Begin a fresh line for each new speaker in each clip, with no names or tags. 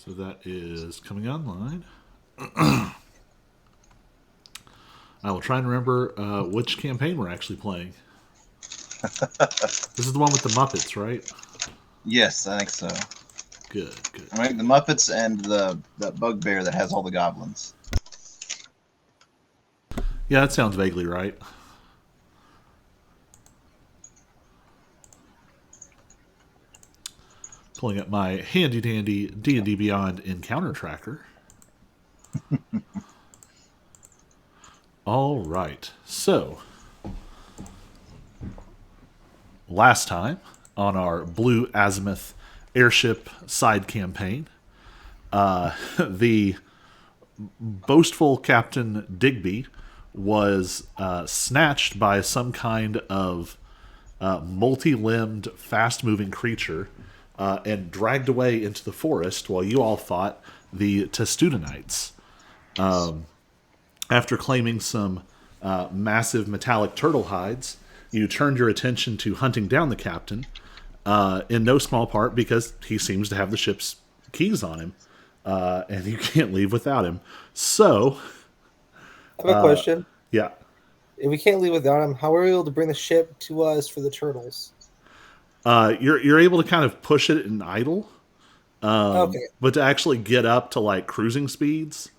So that is coming online. I will try and remember which campaign we're actually playing. This is the one with the Muppets, right?
Yes, I think so.
Good, good.
All right, the Muppets and the bugbear that has all the goblins.
Yeah, that sounds vaguely right. Pulling up my handy dandy D&D Beyond encounter tracker. All right. So, last time on our Blue Azimuth airship side campaign, the boastful Captain Digby was snatched by some kind of multi-limbed, fast-moving creature and dragged away into the forest while you all fought the Testudenites. After claiming some massive metallic turtle hides, you turned your attention to hunting down the captain, in no small part because he seems to have the ship's keys on him, and you can't leave without him. So,
I have a question.
yeah.
If we can't leave without him, how are we able to bring the ship to us for the turtles?
You're able to kind of push it in idle,
Okay.
but to actually get up to like cruising speeds,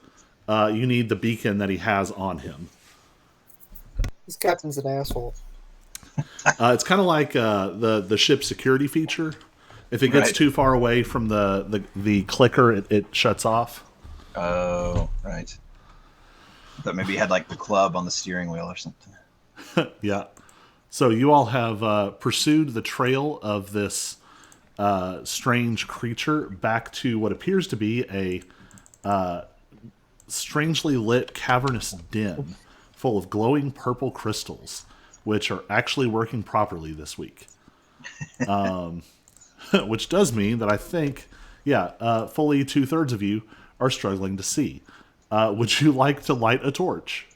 you need the beacon that he has on him.
This captain's an asshole.
It's kind of like the ship security feature. If it gets
Right.
too far away from the clicker, it shuts off.
Oh, right. I thought maybe he had like the club on the steering wheel or something.
Yeah. So you all have pursued the trail of this strange creature back to what appears to be a strangely lit cavernous den full of glowing purple crystals, which are actually working properly this week. Which does mean that I think, fully 2/3 of you are struggling to see. Would you like to light a torch?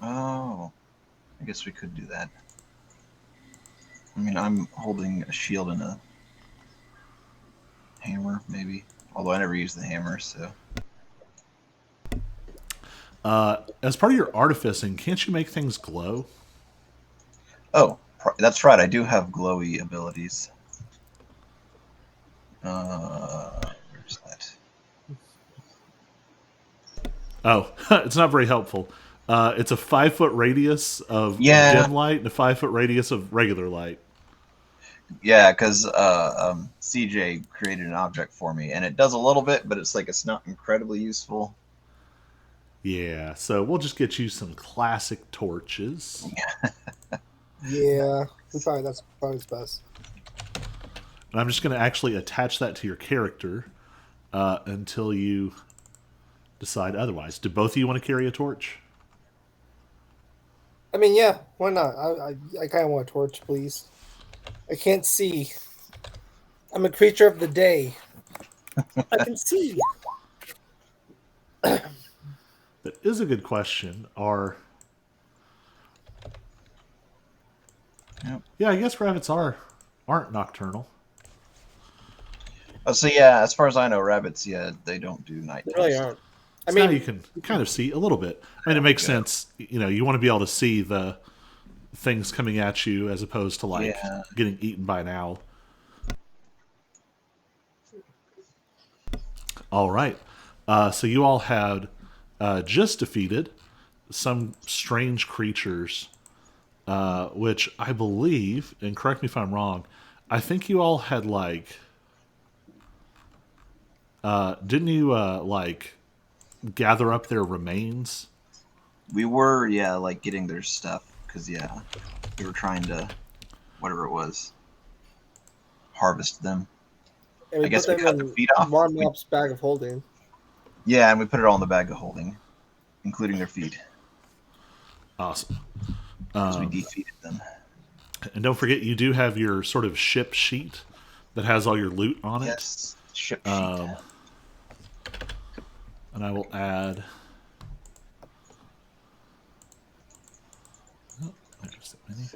Oh, I guess we could do that. I mean, I'm holding a shield and a hammer, maybe. Although I never use the hammer, so.
As part of your artificing, can't you make things glow?
Oh, that's right. I do have glowy abilities. Where's that?
Oh, it's not very helpful. It's a 5-foot radius of
Yeah.
dim light and a 5-foot radius of regular light.
Yeah, because CJ created an object for me, and it does a little bit, but it's not incredibly useful.
Yeah, so we'll just get you some classic torches.
Yeah, that's probably best.
And I'm just going to actually attach that to your character until you decide otherwise. Do both of you want to carry a torch?
I mean, yeah, why not? I kind of want a torch, please. I can't see. I'm a creature of the day. I can see.
That is a good question.
Yep.
Yeah, I guess rabbits aren't nocturnal.
Oh, so yeah, as far as I know, rabbits, yeah, they don't do night.
They really aren't.
So now you can kind of see a little bit. I mean, it makes sense. You know, you want to be able to see the things coming at you as opposed to like getting eaten by an owl. All right. So you all had just defeated some strange creatures, which I believe, and correct me if I'm wrong, I think you all had like, didn't you like gather up their remains?
We were, like getting their stuff, because, we were trying to, whatever it was, harvest them.
And we
I guess
put
we
them
cut
in
the feet off.
Marmop's bag of holding.
Yeah, and we put it all in the bag of holding, including their feet,
Awesome.
because we defeated them.
And don't forget, you do have your sort of ship sheet that has all your loot on it.
Yes, ship sheet.
And I will add. Oh, there's so many.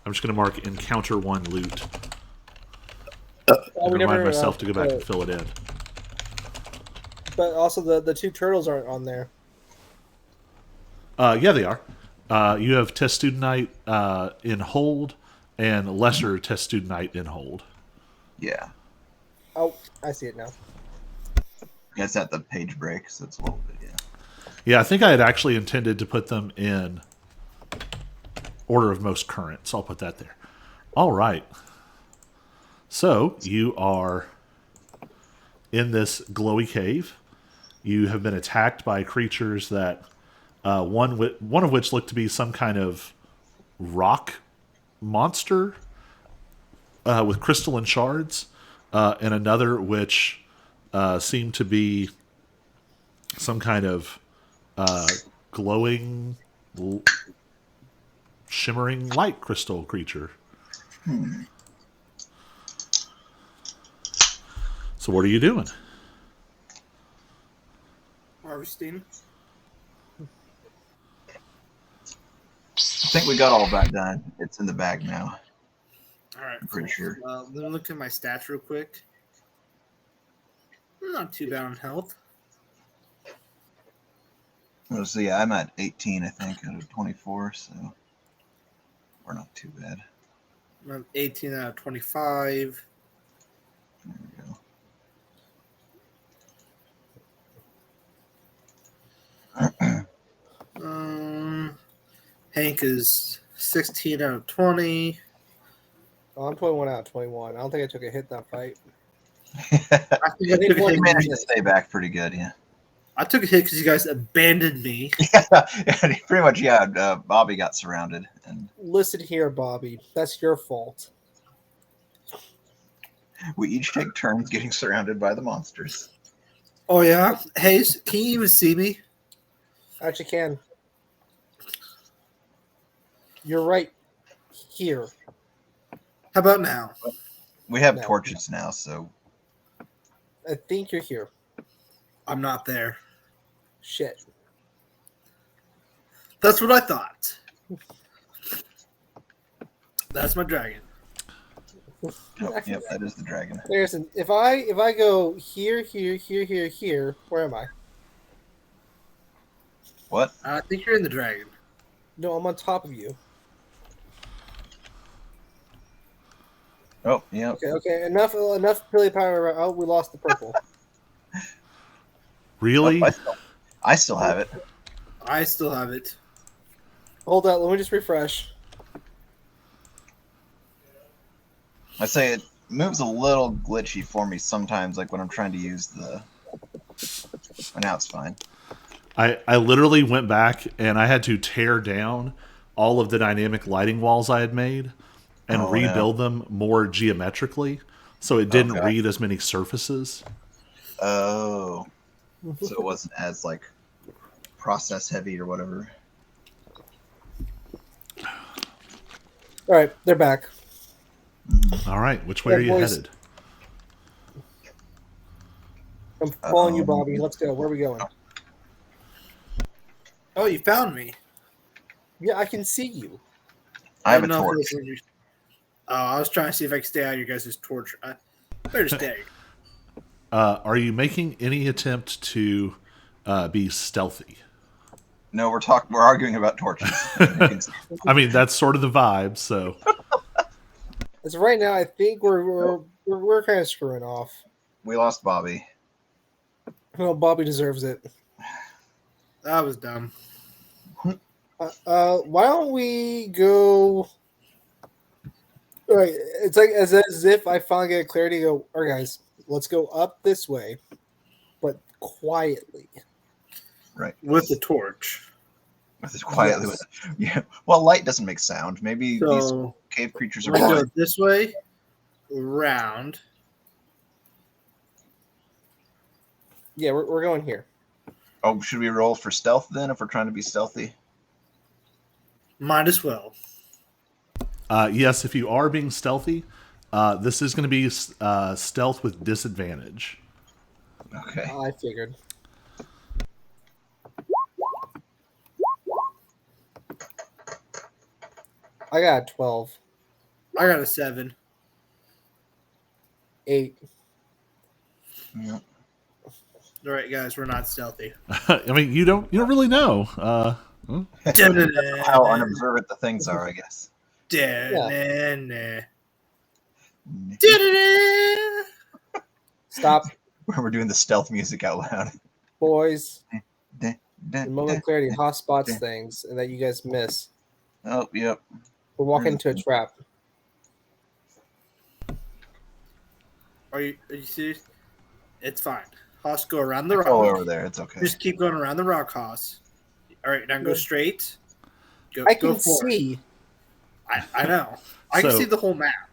I'm just going to mark encounter 1 loot.
Oh,
And
we
remind
never,
myself to go back and fill it in.
But also the 2 turtles aren't on there.
Yeah, they are. You have Test Studentite in hold and Lesser Test Studentite in hold.
Yeah.
Oh, I see it now.
Yeah, it's at the page break, so it's a little bit, yeah.
Yeah, I think I had actually intended to put them in order of most current, so I'll put that there. All right. So you are in this glowy cave. You have been attacked by creatures that one of which looked to be some kind of rock monster with crystalline shards, and another which seemed to be some kind of glowing, shimmering light crystal creature. So what are you doing?
Harvesting.
I think we got all that done. It's in the bag now.
All right,
I'm pretty sure.
Let me look at my stats real quick. Not too bad on health.
So yeah, I'm at 18, I think, out of 24, so we're not too bad.
I'm 18 out of 25.
There we go.
Hank is 16 out of 20.
Oh, I'm 21 out of 21. I don't think I took a hit that fight.
I think I took a
Anyone-
hit.
He managed to stay back pretty good, yeah.
I took a hit because you guys abandoned me.
And pretty much, yeah, Bobby got surrounded. And
Listen here, Bobby. That's your fault.
we each take turns getting surrounded by the monsters.
Oh yeah, Hayes, can you even see me?
Actually, can. You're right here.
How about now?
We have
No.
torches now, so
I think you're here.
I'm not there.
Shit.
That's what I thought. That's my dragon.
yep, that is the dragon.
Listen, if I go here, where am I?
What?
I think you're in the dragon.
No, I'm on top of you.
Oh, yeah.
Okay. Enough Pilly Power. Oh, we lost the purple.
Really?
Oh, I still have it.
I still have it.
Hold on, let me just refresh.
I say it moves a little glitchy for me sometimes, like when I'm trying to use the. But now it's fine.
I literally went back and I had to tear down all of the dynamic lighting walls I had made and rebuild them more geometrically, so it didn't read as many surfaces.
Oh, so it wasn't as like process heavy or whatever.
All right, they're back.
All right, which way are you
boys.
headed?
I'm following you, Bobby. Let's go. Where are we going?
Oh, you found me.
Yeah, I can see you.
I have a
didn't know if
torch.
it was in your- Oh, I was trying to see if I could stay out of your guys' torch. I better stay.
Are you making any attempt to be stealthy?
No, we're arguing about torches.
I mean, that's sort of the vibe. So
As of right now, I think we're kind of screwing off.
We lost Bobby.
Well, Bobby deserves it.
That was dumb.
Why don't we go? All right, it's like as if I finally get clarity. Go, all right, guys, let's go up this way, but quietly.
Right.
With the torch.
Quietly.
Yes.
Yeah. Well, light doesn't make sound. Maybe these
So
cave creatures are
we go
blind.
this way, round.
Yeah, we're going here.
Oh, should we roll for stealth then if we're trying to be stealthy?
Might as well.
yes, if you are being stealthy, this is going to be stealth with disadvantage.
Okay.
I figured. I got a 12.
I got a 7.
8.
Yeah.
All right, guys, we're not stealthy.
I mean, you don't really know.
How unobservant the things are, I guess.
Stop,
We're doing the stealth music out loud.
boys. The moment of clarity hotspots things and that you guys miss.
Oh, yep.
We're walking into a trap.
Are you serious? It's fine. Hoss, go around the rock.
Go over there. It's okay.
Just keep going around the rock, Hoss. All right, now go straight.
I
go
can
forward.
see.
I know. I can
So-
see the whole map.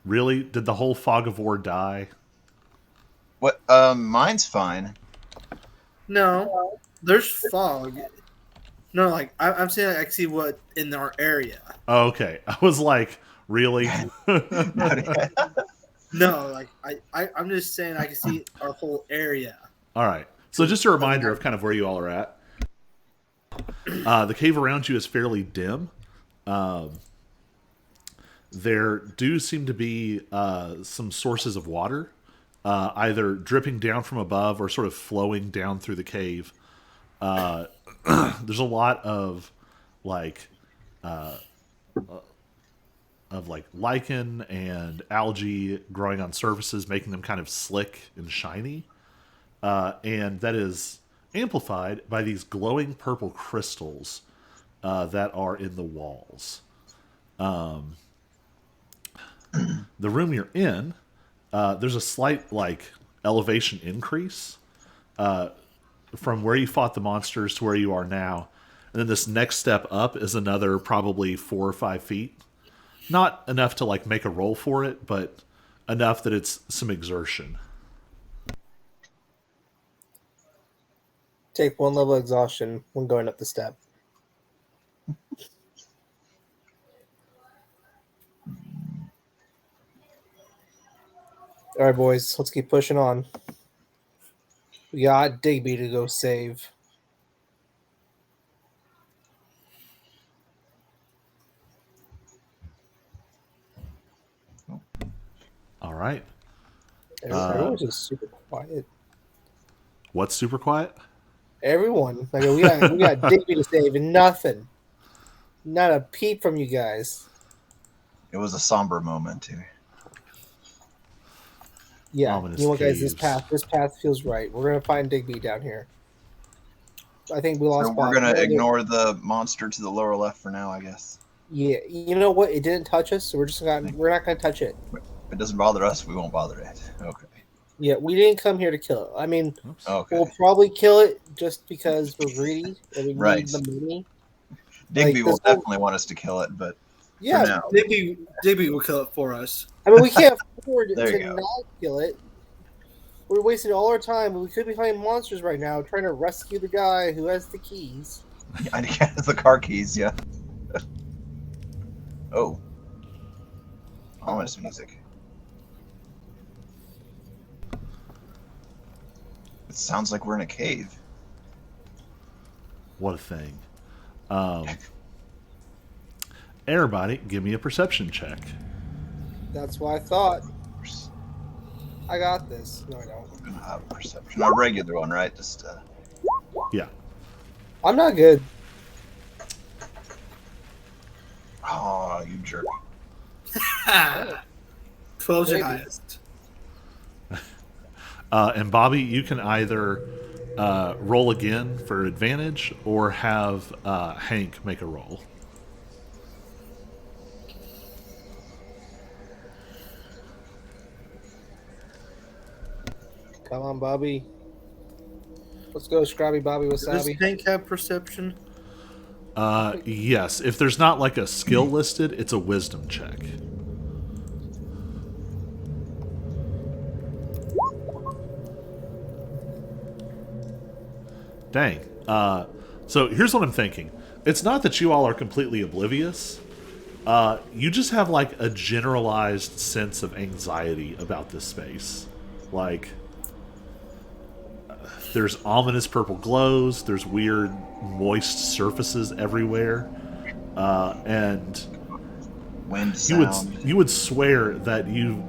Really? Did the whole fog of war die?
What? Mine's fine.
No, there's fog. No, like I'm saying, I can see what in our area.
Oh, okay. I was like, really?
No, like I'm just saying I can see our whole area.
All right. So just a reminder of kind of where you all are at. The cave around you is fairly dim. There do seem to be some sources of water, either dripping down from above or sort of flowing down through the cave. There's a lot of like lichen and algae growing on surfaces, making them kind of slick and shiny. And that is amplified by these glowing purple crystals that are in the walls. The room you're in, there's a slight like elevation increase from where you fought the monsters to where you are now, and then this next step up is another probably 4 or 5 feet. Not enough to like make a roll for it, but enough that it's some exertion.
Take 1 level exhaustion when going up the step. All right, boys, let's keep pushing on. We got Digby to go save.
All right.
Everyone's just super quiet.
What's super quiet?
Everyone, like we got Digby to save and nothing. Not a peep from you guys.
It was a somber moment here.
Yeah,
Ominous
you know what, guys?
caves.
This path feels right. We're gonna find Digby down here. I think we lost.
So we're gonna ignore the monster to the lower left for now, I guess.
Yeah, you know what? It didn't touch us, so we're not gonna touch it.
If it doesn't bother us, we won't bother it. Okay.
Yeah, we didn't come here to kill it. I mean,
Okay.
we'll probably kill it just because we're greedy and we
Right.
need the money.
Digby
like,
will
this whole-
definitely want us to kill it, but
Yeah,
for now,
Digby will kill it for us.
I mean, we can't afford
There you
to
go.
not kill it. We're wasting all our time. We could be fighting monsters right now, trying to rescue the guy who has the keys.
I get the car keys, yeah. Oh. Ominous music. It sounds like we're in a cave.
What a thing. Everybody, give me a perception check.
That's what I thought. I got this. No, I don't.
I'm gonna have a perception. A regular one, right? Just
Yeah.
I'm not good.
oh, you jerk.
12's your
Maybe.
highest.
And Bobby, you can either roll again for advantage or have Hank make a roll.
Come on, Bobby. Let's go, Scrabby Bobby
Does
Wasabi.
Hank have perception?
Yes, if there's not like a skill listed, it's a wisdom check. Dang. So here's what I'm thinking. It's not that you all are completely oblivious. You just have like a generalized sense of anxiety about this space. Like, there's ominous purple glows. There's weird moist surfaces everywhere. and
Wind
you
sound.
would swear that you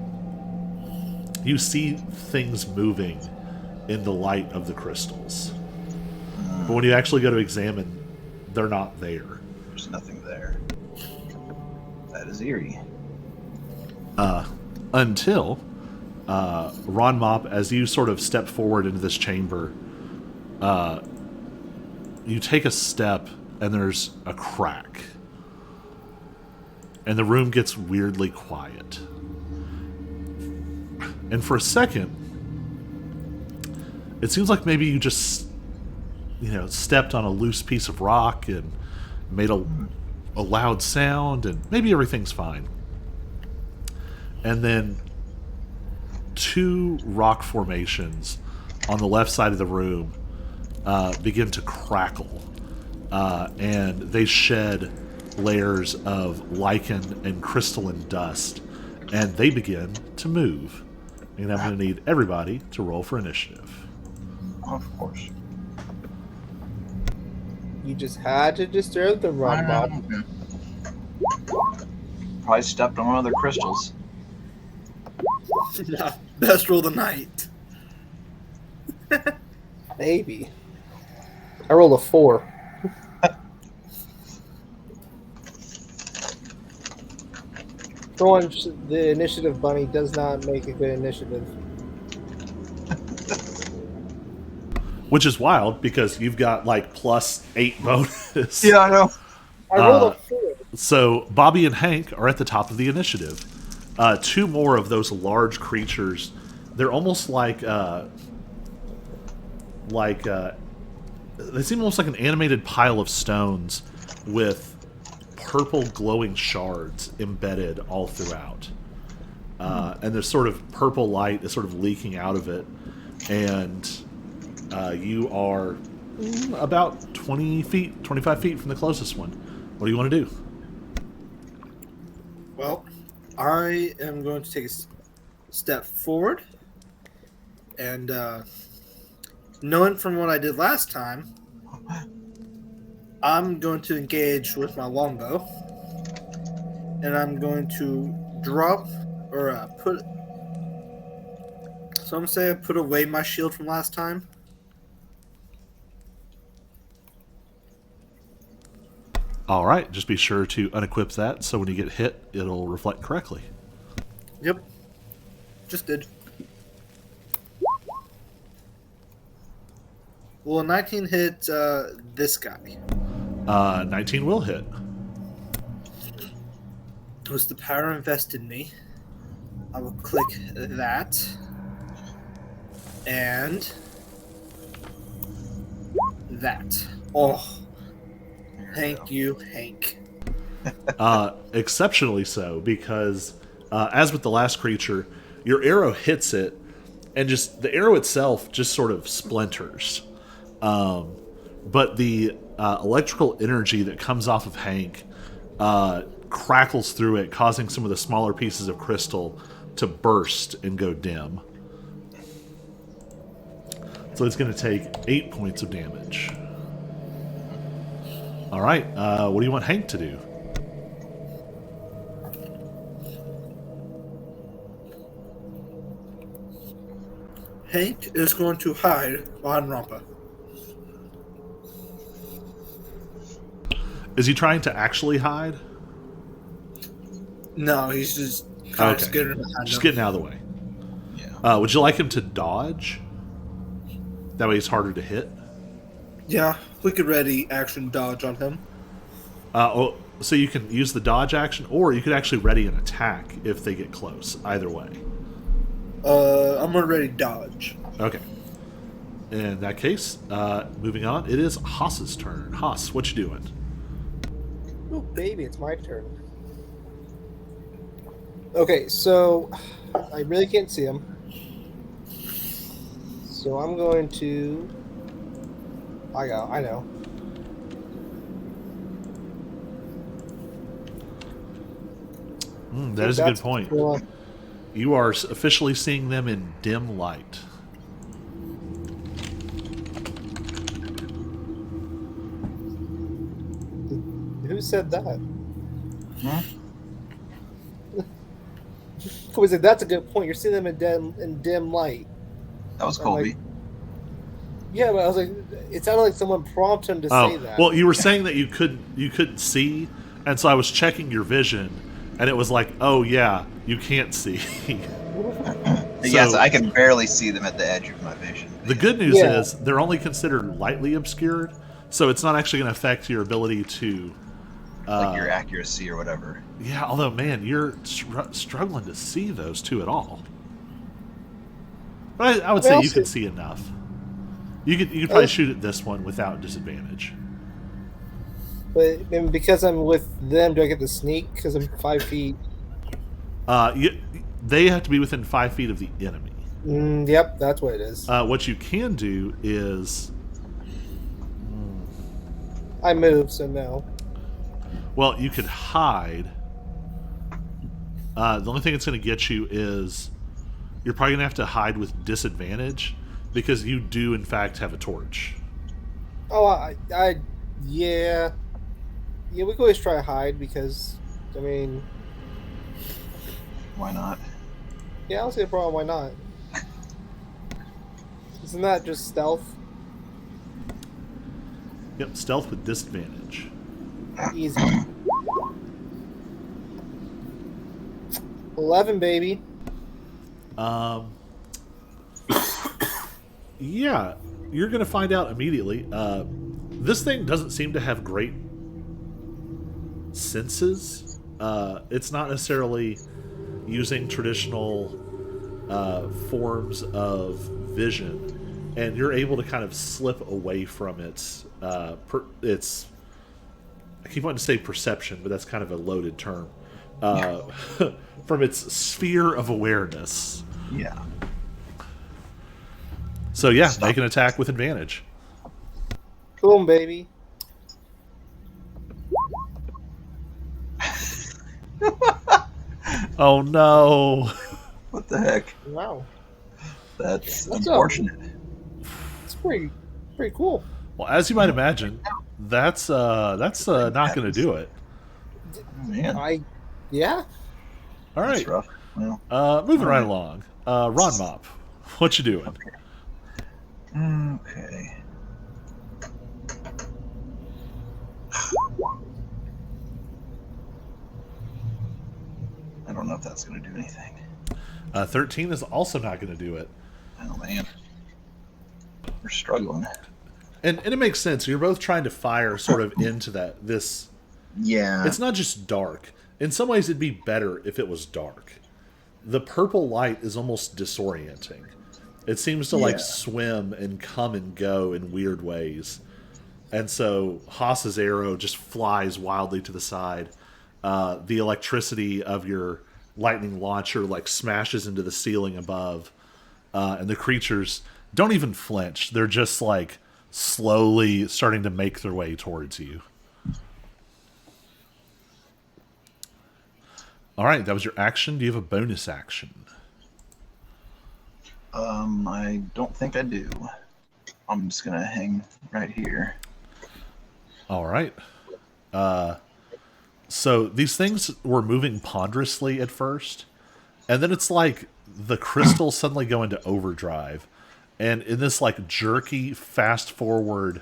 see things moving in the light of the crystals, but when you actually go to examine, they're not there.
There's nothing there. That is eerie.
Until Ron Mop, as you sort of step forward into this chamber, you take a step and there's a crack. And the room gets weirdly quiet. And for a second, it seems like maybe you just, stepped on a loose piece of rock and made a loud sound, and maybe everything's fine. And then two rock formations on the left side of the room begin to crackle, and they shed layers of lichen and crystalline dust, and they begin to move. And I'm going to need everybody to roll for initiative.
Of course.
You just had to disturb the run, Bob.
Probably stepped on one of the crystals.
Best roll of the night.
Maybe. I rolled a 4. For once, the initiative bunny does not make a good initiative.
Which is wild, because you've got, like, +8 bonus.
Yeah, I know.
I rolled a 4.
So Bobby and Hank are at the top of the initiative. Two more of those large creatures. They're almost like they seem almost like an animated pile of stones with purple glowing shards embedded all throughout. And there's sort of purple light is sort of leaking out of it. And you are about 20 feet, 25 feet from the closest one. What do you want to do?
Well, I am going to take a step forward, and knowing from what I did last time, I'm going to engage with my longbow, and I'm going to drop or put. So I'm gonna say I put away my shield from last time.
All right, just be sure to unequip that so when you get hit, it'll reflect correctly.
Yep, just did. Will a 19 hit this guy?
19 will hit.
With the power invested in me, I will click that. And that. Oh, thank you, Hank.
Exceptionally so, because as with the last creature, your arrow hits it, and just the arrow itself just sort of splinters. But the electrical energy that comes off of Hank crackles through it, causing some of the smaller pieces of crystal to burst and go dim. So it's going to take 8 points of damage. All right, what do you want Hank to do?
Hank is going to hide behind Rampa.
Is he trying to actually hide?
No, he's just kind of
Okay.
getting behind
Just
him.
getting out of the way.
Yeah.
Would you like him to dodge? That way he's harder to hit.
Yeah, we could ready action dodge on him.
So you can use the dodge action, or you could actually ready an attack if they get close. Either way.
I'm gonna ready dodge.
Okay. In that case, moving on, it is Haas's turn. Haas, what you doing?
Oh, baby, it's my turn. Okay, so I really can't see him. So I'm going to... I know.
That is a good
That's
point.
cool.
You are officially seeing them in dim light.
Who said that?
Hmm?
Kobe said, that's a good point. You're seeing them in dim light.
That was
I'm
Colby.
like, yeah, but I was like, it sounded like someone prompted him to say
Oh,
that.
well, you were saying that you couldn't see, and so I was checking your vision, and it was like, oh yeah, you can't see.
Yes,
So-
I can barely see them at the edge of my vision.
The good news
Yeah.
is they're only considered lightly obscured, so it's not actually going to affect your ability to.
Like your accuracy or whatever.
Yeah, although man, you're struggling to see those two at all. But I would say you can see enough. You could probably shoot at this one without disadvantage.
But and because I'm with them, do I get to sneak? Because I'm 5 feet.
They have to be within 5 feet of the enemy.
Yep, that's what it is.
What you can do is,
I move, so no.
well, you could hide. The only thing that's going to get you is you're probably going to have to hide with disadvantage because you do, in fact, have a torch.
Oh, yeah. Yeah, we can always try to hide because, I mean,
Why not?
yeah, I don't see a problem. Why not? Isn't that just stealth?
Yep, stealth with disadvantage.
Easy. 11, baby.
Yeah, you're going to find out immediately. This thing doesn't seem to have great senses. It's not necessarily using traditional forms of vision, and you're able to kind of slip away from its I keep wanting to say perception, but that's kind of a loaded term. From its sphere of awareness.
Yeah.
So yeah, make an attack with advantage.
Boom, baby.
Oh no.
What the heck?
Wow.
That's
What's
unfortunate.
It's pretty cool.
Well, as you might imagine, that's not going to do it.
Oh, man,
Yeah.
All
that's
right,
rough. Well,
moving right along. Ron Mop, what you doing?
okay. I don't know if that's going to do anything.
13 is also not going to do it.
Oh, man. We're struggling.
And it makes sense. You're both trying to fire sort of into this.
Yeah.
It's not just dark. In some ways, it'd be better if it was dark. The purple light is almost disorienting. It seems to like swim and come and go in weird ways. And so Haas's arrow just flies wildly to the side. The electricity of your lightning launcher like smashes into the ceiling above. And the creatures don't even flinch. They're just like slowly starting to make their way towards you. All right, that was your action. Do you have a bonus action?
I don't think I do. I'm just gonna hang right here.
All right. So these things were moving ponderously at first, and then it's like the crystals suddenly go into overdrive, and in this like jerky, fast forward,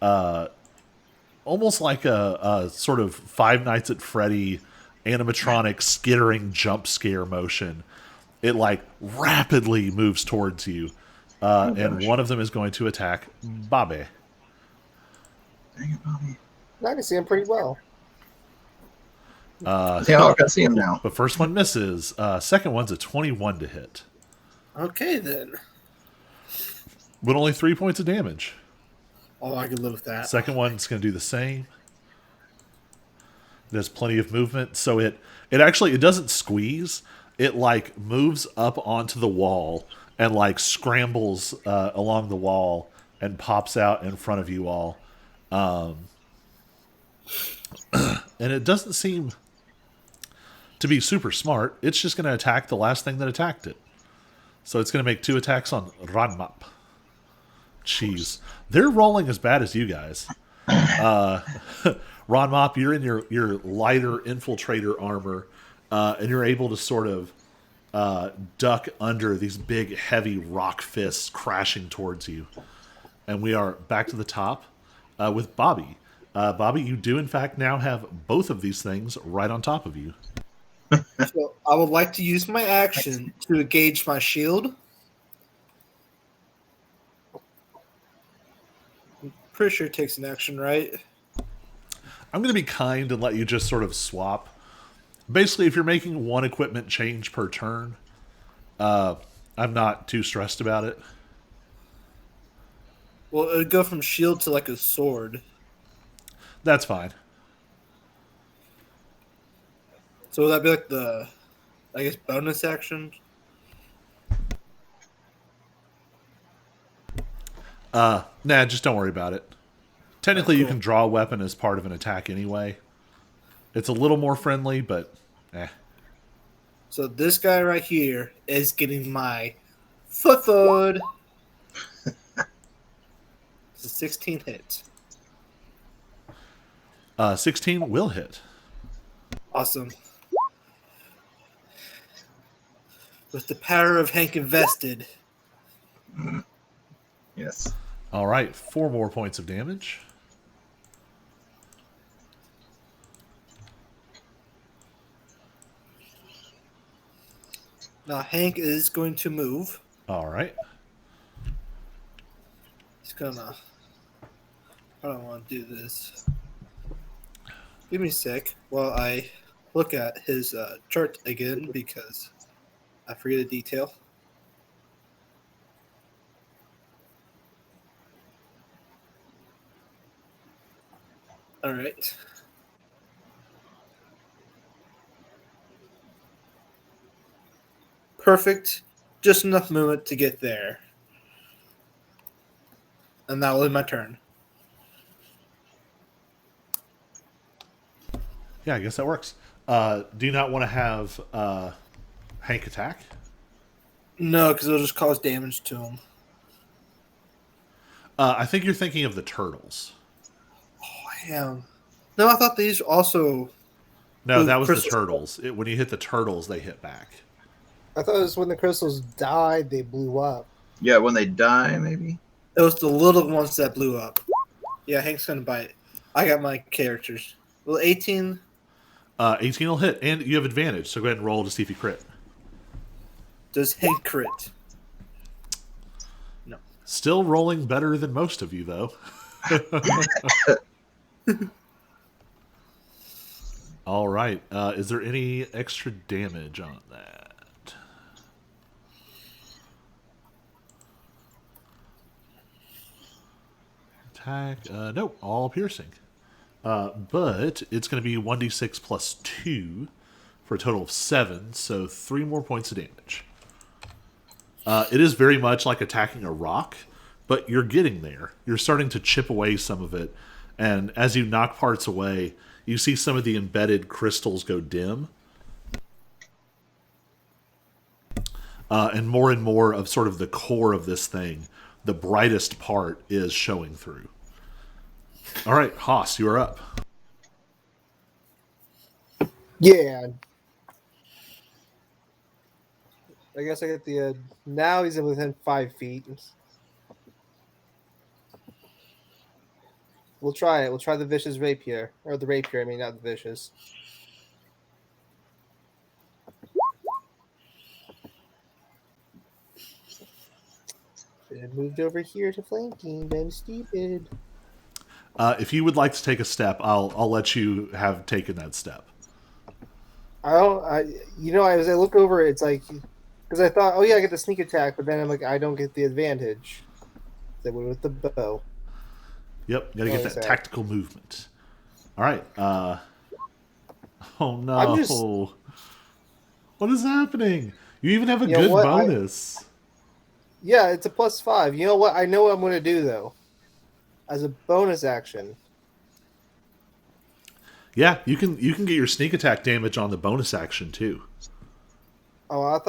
almost like a sort of Five Nights at Freddy animatronic skittering jump scare motion, it like rapidly moves towards you, and one of them is going to attack Bobby.
Dang it, Bobby.
I can see him pretty well.
Yeah, I can see him now.
But first one misses. Second one's a 21 to hit,
Okay, then.
but only 3 points of damage.
Oh, I can live with that.
Second one's going to do the same. There's plenty of movement, so it doesn't squeeze. It like moves up onto the wall and like scrambles along the wall and pops out in front of you all. And it doesn't seem to be super smart. It's just going to attack the last thing that attacked it. So it's going to make 2 attacks on Ranmap. Jeez. They're rolling as bad as you guys. Ron Mop, you're in your lighter infiltrator armor, and you're able to sort of duck under these big, heavy rock fists crashing towards you. And we are back to the top with Bobby. Bobby, you do in fact now have both of these things right on top of you.
So I would like to use my action to engage my shield. Pretty sure it takes an action, right?
I'm going to be kind and let you just sort of swap. Basically, if you're making one equipment change per turn, I'm not too stressed about it.
Well, it would go from shield to like a sword.
That's fine.
So would that be like the, I guess, bonus action?
Nah, just don't worry about it. Technically, you
Cool.
can draw a weapon as part of an attack anyway. It's a little more friendly, but
So this guy right here is getting my foot. It's a 16 hit.
16 will hit.
Awesome. With the power of Hank invested.
Yes.
All right, 4 more points of damage.
Now Hank is going to move.
All right.
He's gonna. I don't want to do this. Give me a sec while I look at his chart again because I forget a detail. All right. Perfect. Just enough movement to get there. And that will be my turn.
Yeah, I guess that works. Do you not want to have Hank attack?
No, because it'll just cause damage to him.
I think you're thinking of the turtles.
I am. No, I thought these also.
No,
Ooh,
that was the
crystals.
turtles. When you hit the turtles, they hit back.
I thought it was when the crystals died, they blew up.
Yeah, when they die, maybe.
It was the little ones that blew up. Yeah, Hank's gonna bite. I got my characters. Well, 18.
18 will hit, and you have advantage, so go ahead and roll to see if you crit.
Does Hank crit? No.
Still rolling better than most of you, though. All right. Is there any extra damage on that? Attack. Nope. All piercing. But it's going to be 1d6 plus 2 for a total of 7, so 3 more points of damage. It is very much like attacking a rock, but you're getting there. You're starting to chip away some of it, and as you knock parts away, you see some of the embedded crystals go dim. And more of sort of the core of this thing, the brightest part, is showing through. All right, Haas, you are up.
Yeah. I guess I get the. Now he's within 5 feet. We'll try it. We'll try the vicious rapier. Or the rapier, I mean, not the vicious. Should have moved over here to flanking, but I'm stupid.
If you would like to take a step, I'll let you have taken that step.
As I look over, it's like, because I thought, oh yeah, I get the sneak attack, but then I'm like, I don't get the advantage. They went with the bow.
Yep, gotta get that
sorry.
tactical movement. All right. Oh no!
I'm just-
What is happening? You even have a
You know
good
what?
bonus.
Yeah, it's a +5. You know what? I know what I'm going to do though. As a bonus action,
Yeah, you can get your sneak attack damage on the bonus action too.
oh, I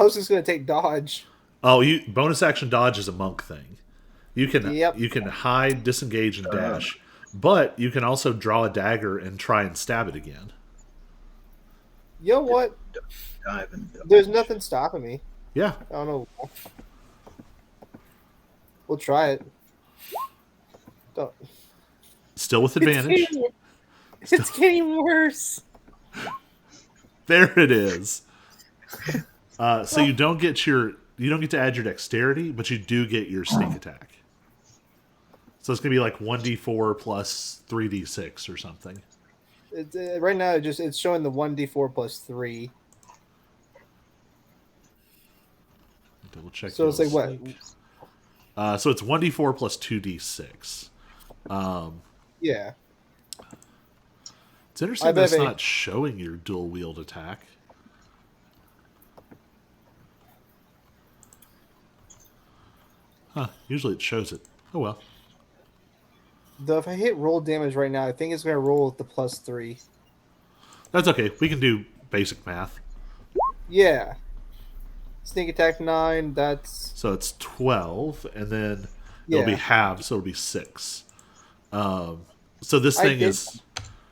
was just going to take dodge.
Oh, bonus action dodge is a monk thing. You can
Yep.
you can hide, disengage, and dash, But you can also draw a dagger and try and stab it again.
You know what?
Dive and
There's nothing stopping me.
Yeah.
I don't know. We'll try it. Don't.
Still with advantage.
It's getting worse.
There it is. So you don't get to add your dexterity, but you do get your sneak attack. So it's gonna be like 1d4 plus 3d6 or something.
Right now, it's showing the 1d4 plus 3.
Double check.
So it's like what?
So it's 1d4 plus 2d6.
Yeah.
It's interesting that it's not showing your dual wield attack. Huh. Usually it shows it. Oh well.
Though if I hit roll damage right now, I think it's going to roll with the plus 3.
That's okay. We can do basic math.
Yeah. Sneak attack 9, that's...
So it's 12, and then it'll be halved, so it'll be 6. So this thing is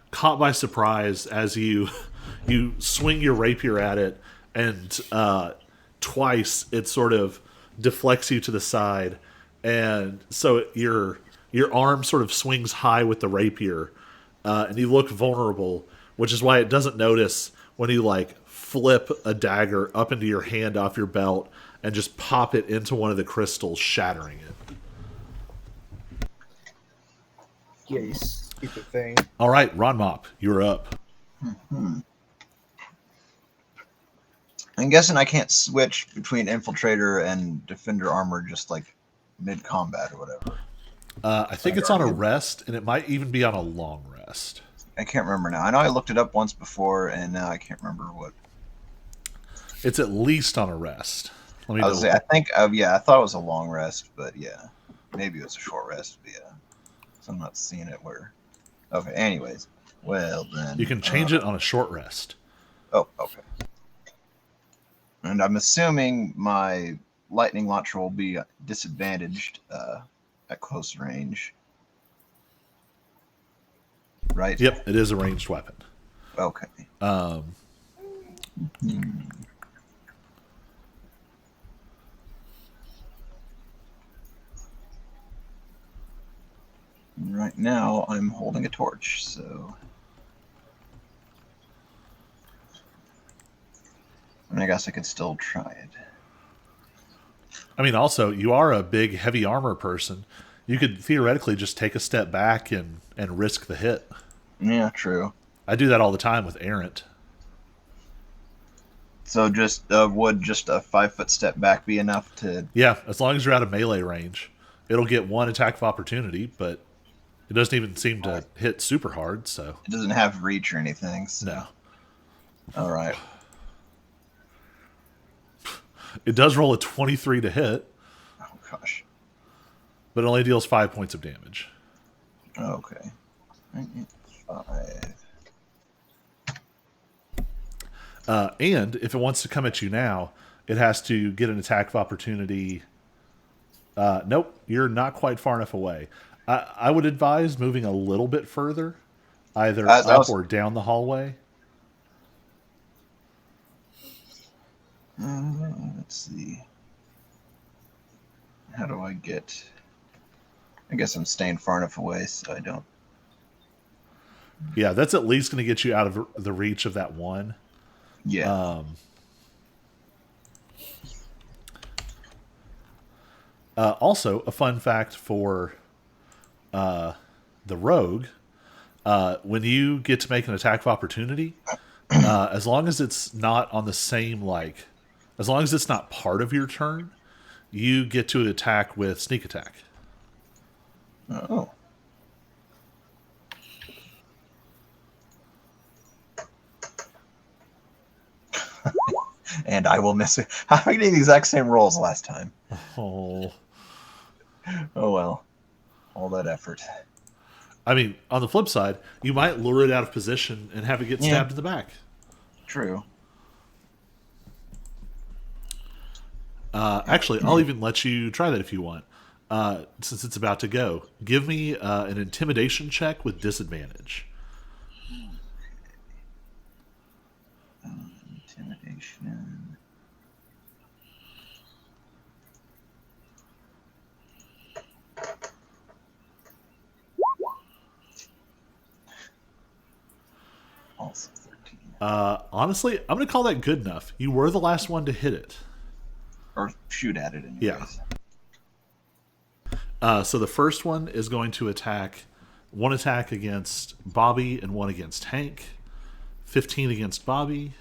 caught by surprise as you swing your rapier at it, and twice it sort of deflects you to the side, and so your arm sort of swings high with the rapier, and you look vulnerable, which is why it doesn't notice when you like flip a dagger up into your hand off your belt and just pop it into one of the crystals, shattering it.
Yeah, you stupid thing.
All right, Ron Mop, you're up.
I'm guessing I can't switch between infiltrator and defender armor just like mid-combat or whatever.
I think it's on a rest, and it might even be on a long rest.
I can't remember now. I know I looked it up once before, and now I can't remember what.
It's at least on a rest. Let me know.
I think, I thought it was a long rest, but yeah, maybe it was a short rest. But yeah, so I'm not seeing it where. Okay, anyways, well then.
You can change it on a short rest.
Oh, okay. And I'm assuming my lightning launcher will be disadvantaged at close range. Right?
Yep, it is a ranged weapon.
Okay. Right now, I'm holding a torch, so. I guess I could still try it.
I mean, also, you are a big, heavy armor person. You could theoretically just take a step back and risk the hit.
Yeah, true.
I do that all the time with Errant.
So just would just a 5-foot step back be enough to...
Yeah, as long as you're out of melee range. It'll get one attack of opportunity, but it doesn't even seem to hit super hard, so...
It doesn't have reach or anything, so...
No.
All right.
It does roll a 23 to hit.
Oh, gosh.
But it only deals 5 points of damage.
Okay. 5.
And if it wants to come at you now, it has to get an attack of opportunity. Nope, you're not quite far enough away. I would advise moving a little bit further, either up or down the hallway.
Let's see. How do I get... I guess I'm staying far enough away so I don't...
Yeah, that's at least going to get you out of the reach of that one.
Yeah.
Also, a fun fact for the rogue, when you get to make an attack of opportunity, as long as it's not on the same, as long as it's not part of your turn, you get to attack with sneak attack.
Oh. And I will miss it. I did the exact same rolls last time.
Oh.
Oh well. All that effort.
I mean, on the flip side, you might lure it out of position and have it get stabbed in the back.
True.
Actually, I'll even let you try that if you want. since it's about to go, give me an intimidation check with disadvantage.
Intimidation. Also 13.
Honestly, I'm going to call that good enough. You were the last one to hit it.
Or shoot at it anyways.
Yeah. So the first one is going to attack. One attack against Bobby and one against Hank. 15 against Bobby,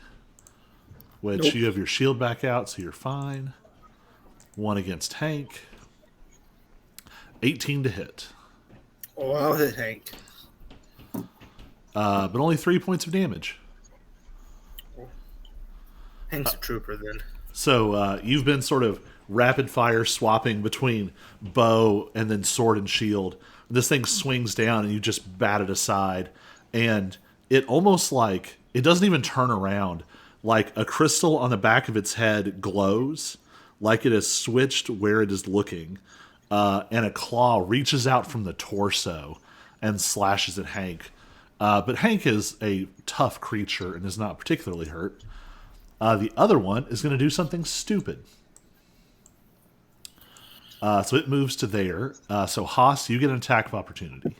which
Nope.
you have your shield back out, so you're fine. One against Hank. 18 to hit.
Oh, I'll hit Hank.
But only 3 points of damage.
Hank's a trooper then.
So you've been sort of rapid fire swapping between bow and then sword and shield. This thing swings down and you just bat it aside. And it almost like, it doesn't even turn around. Like a crystal on the back of its head glows, like it has switched where it is looking. And a claw reaches out from the torso and slashes at Hank. But Hank is a tough creature and is not particularly hurt. The other one is going to do something stupid. So it moves to there. So Haas, you get an attack of opportunity.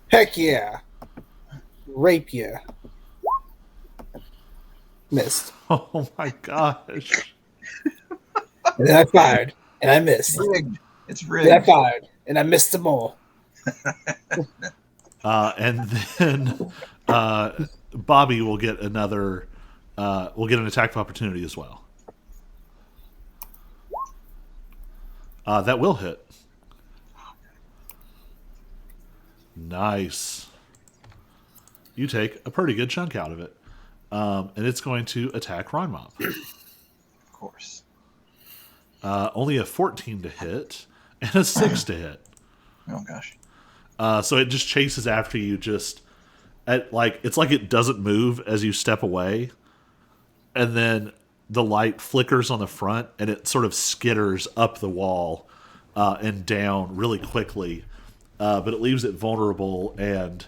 Heck yeah. Rape ya. Missed.
Oh my gosh.
And then I fired. And I missed.
Rigged. It's
Then I
rigged.
fired. And I missed them all.
And then Bobby will get another. Will get an attack of opportunity as well. That will hit. Nice. You take a pretty good chunk out of it. And it's going to attack Ronmop.
Of course.
Only a 14 to hit and a 6 to hit.
Oh gosh.
So it just chases after you just at like it's like it doesn't move as you step away. And then the light flickers on the front and it sort of skitters up the wall and down really quickly. But it leaves it vulnerable, and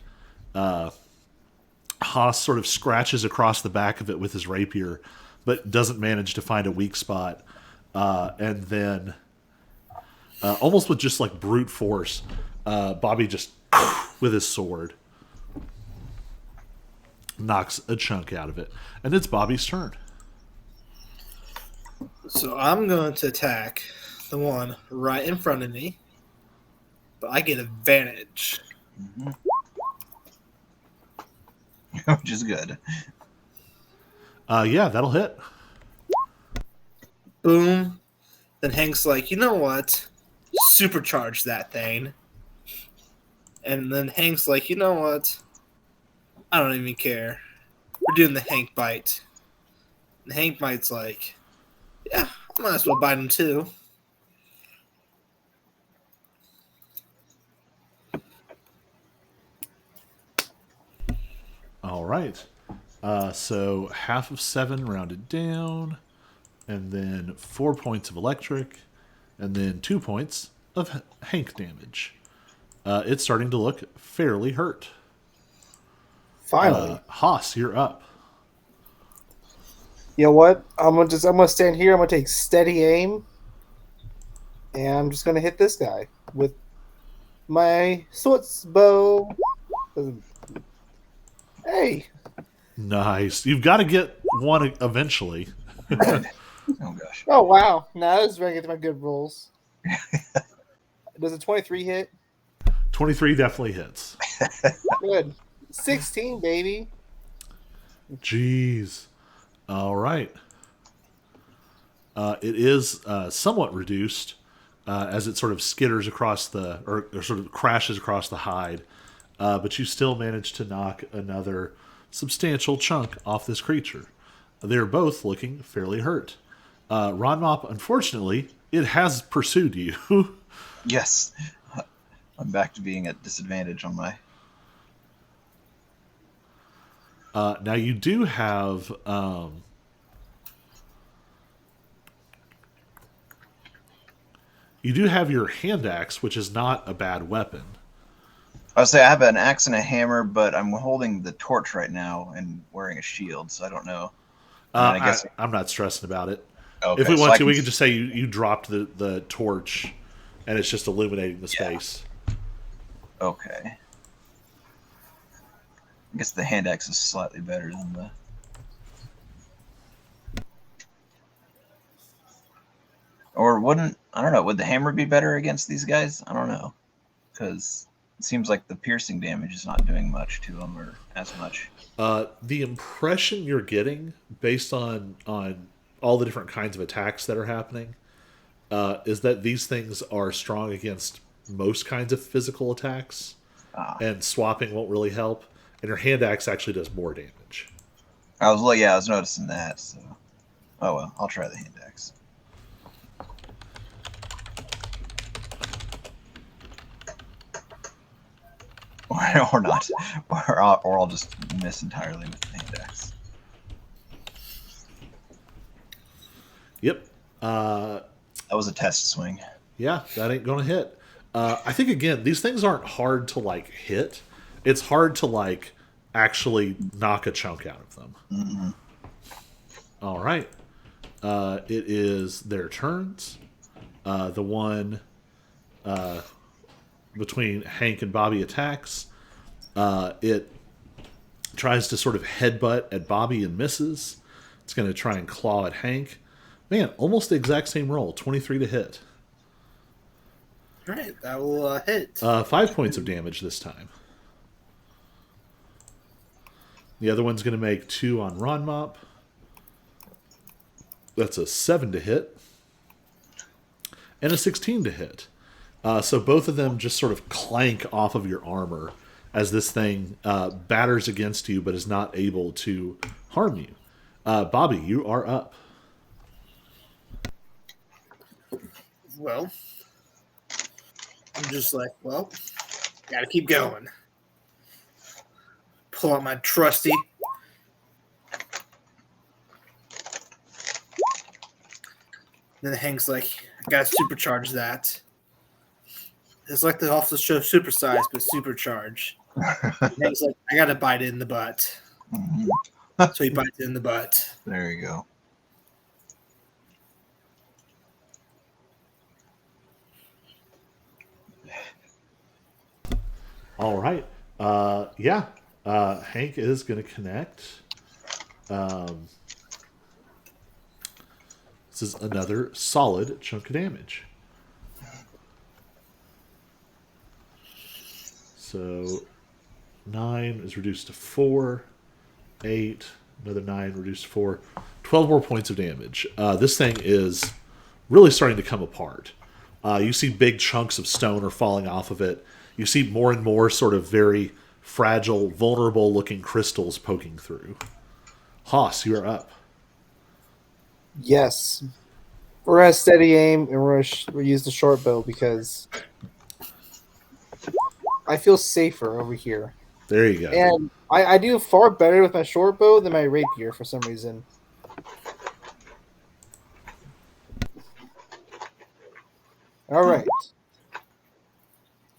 Haas sort of scratches across the back of it with his rapier, but doesn't manage to find a weak spot. And then, almost with just like brute force, Bobby just, with his sword, knocks a chunk out of it. And it's Bobby's turn.
So I'm going to attack the one right in front of me, but I get advantage.
Mm-hmm. Which is good.
Yeah, that'll hit.
Boom. Then Hank's like, you know what? Supercharge that thing. And then Hank's like, you know what? I don't even care. We're doing the Hank bite. And Hank bite's like, yeah, I might as well bite him too.
All right. So half of 7 rounded down, and then 4 points of electric, and then 2 points of Hank damage. It's starting to look fairly hurt.
Finally.
Haas, you're up.
You know what? I'm gonna stand here. I'm gonna take steady aim, and I'm just gonna hit this guy with my swords bow. Hey,
Nice. You've got to get one eventually.
Oh gosh.
oh wow! Now this is where I get to my good rolls. Does a 23 hit?
23 definitely hits.
Good. 16, baby.
Jeez. All right. It is somewhat reduced as it sort of skitters across the, or sort of crashes across the hide. But you still manage to knock another substantial chunk off this creature. They're both looking fairly hurt. Ronmop, unfortunately, it has pursued you.
Yes. I'm back to being at disadvantage on my.
Now you do have You do have your hand axe, which is not a bad weapon.
I would say I have an axe and a hammer, but I'm holding the torch right now and wearing a shield, so I don't know. I mean, I guess.
I'm not stressing about it. If
Okay,
we
so
want
I
to,
can.
we could just say you dropped the torch, and it's just illuminating the
Yeah.
space.
Okay. I guess the hand axe is slightly better than the. Or wouldn't, I don't know, would the hammer be better against these guys? I don't know. Because it seems like the piercing damage is not doing much to them or as much.
The impression you're getting, based on all the different kinds of attacks that are happening, is that these things are strong against most kinds of physical attacks,
Ah.
and swapping won't really help. And your hand axe actually does more damage.
I was noticing that, so. Oh well, I'll try the hand axe. Or not. Or I'll just miss entirely with the hand axe.
Yep.
That was a test swing.
Yeah, that ain't gonna hit. I think again, these things aren't hard to like hit. It's hard to like actually knock a chunk out of them.
Mm-hmm.
All right. It is their turns. The one between Hank and Bobby attacks. It tries to sort of headbutt at Bobby and misses. It's going to try and claw at Hank. Man, almost the exact same roll. 23 to hit.
All right, that will hit.
5 points of damage this time. The other one's going to make 2 on Ron Mop. That's a 7 to hit. And a 16 to hit. So both of them just sort of clank off of your armor as this thing batters against you but is not able to harm you. Bobby, you are up.
Well, I'm just like, well, gotta keep going. Pull out my trusty. Then Hank's like, I gotta supercharge that. It's like the off the show Supersize, but supercharge. Hank's like, I gotta bite it in the butt.
Mm-hmm.
So he bites it in the butt.
There you go.
All right. Yeah. Hank is going to connect. This is another solid chunk of damage. So 9 is reduced to 4. 8. Another 9 reduced to 4. 12 more points of damage. This thing is really starting to come apart. You see big chunks of stone are falling off of it. You see more and more sort of very fragile, vulnerable-looking crystals poking through. Haas, you are up.
Yes. We're going to steady aim and we're going to use the short bow because I feel safer over here.
There you go.
And I do far better with my short bow than my rapier for some reason. All right.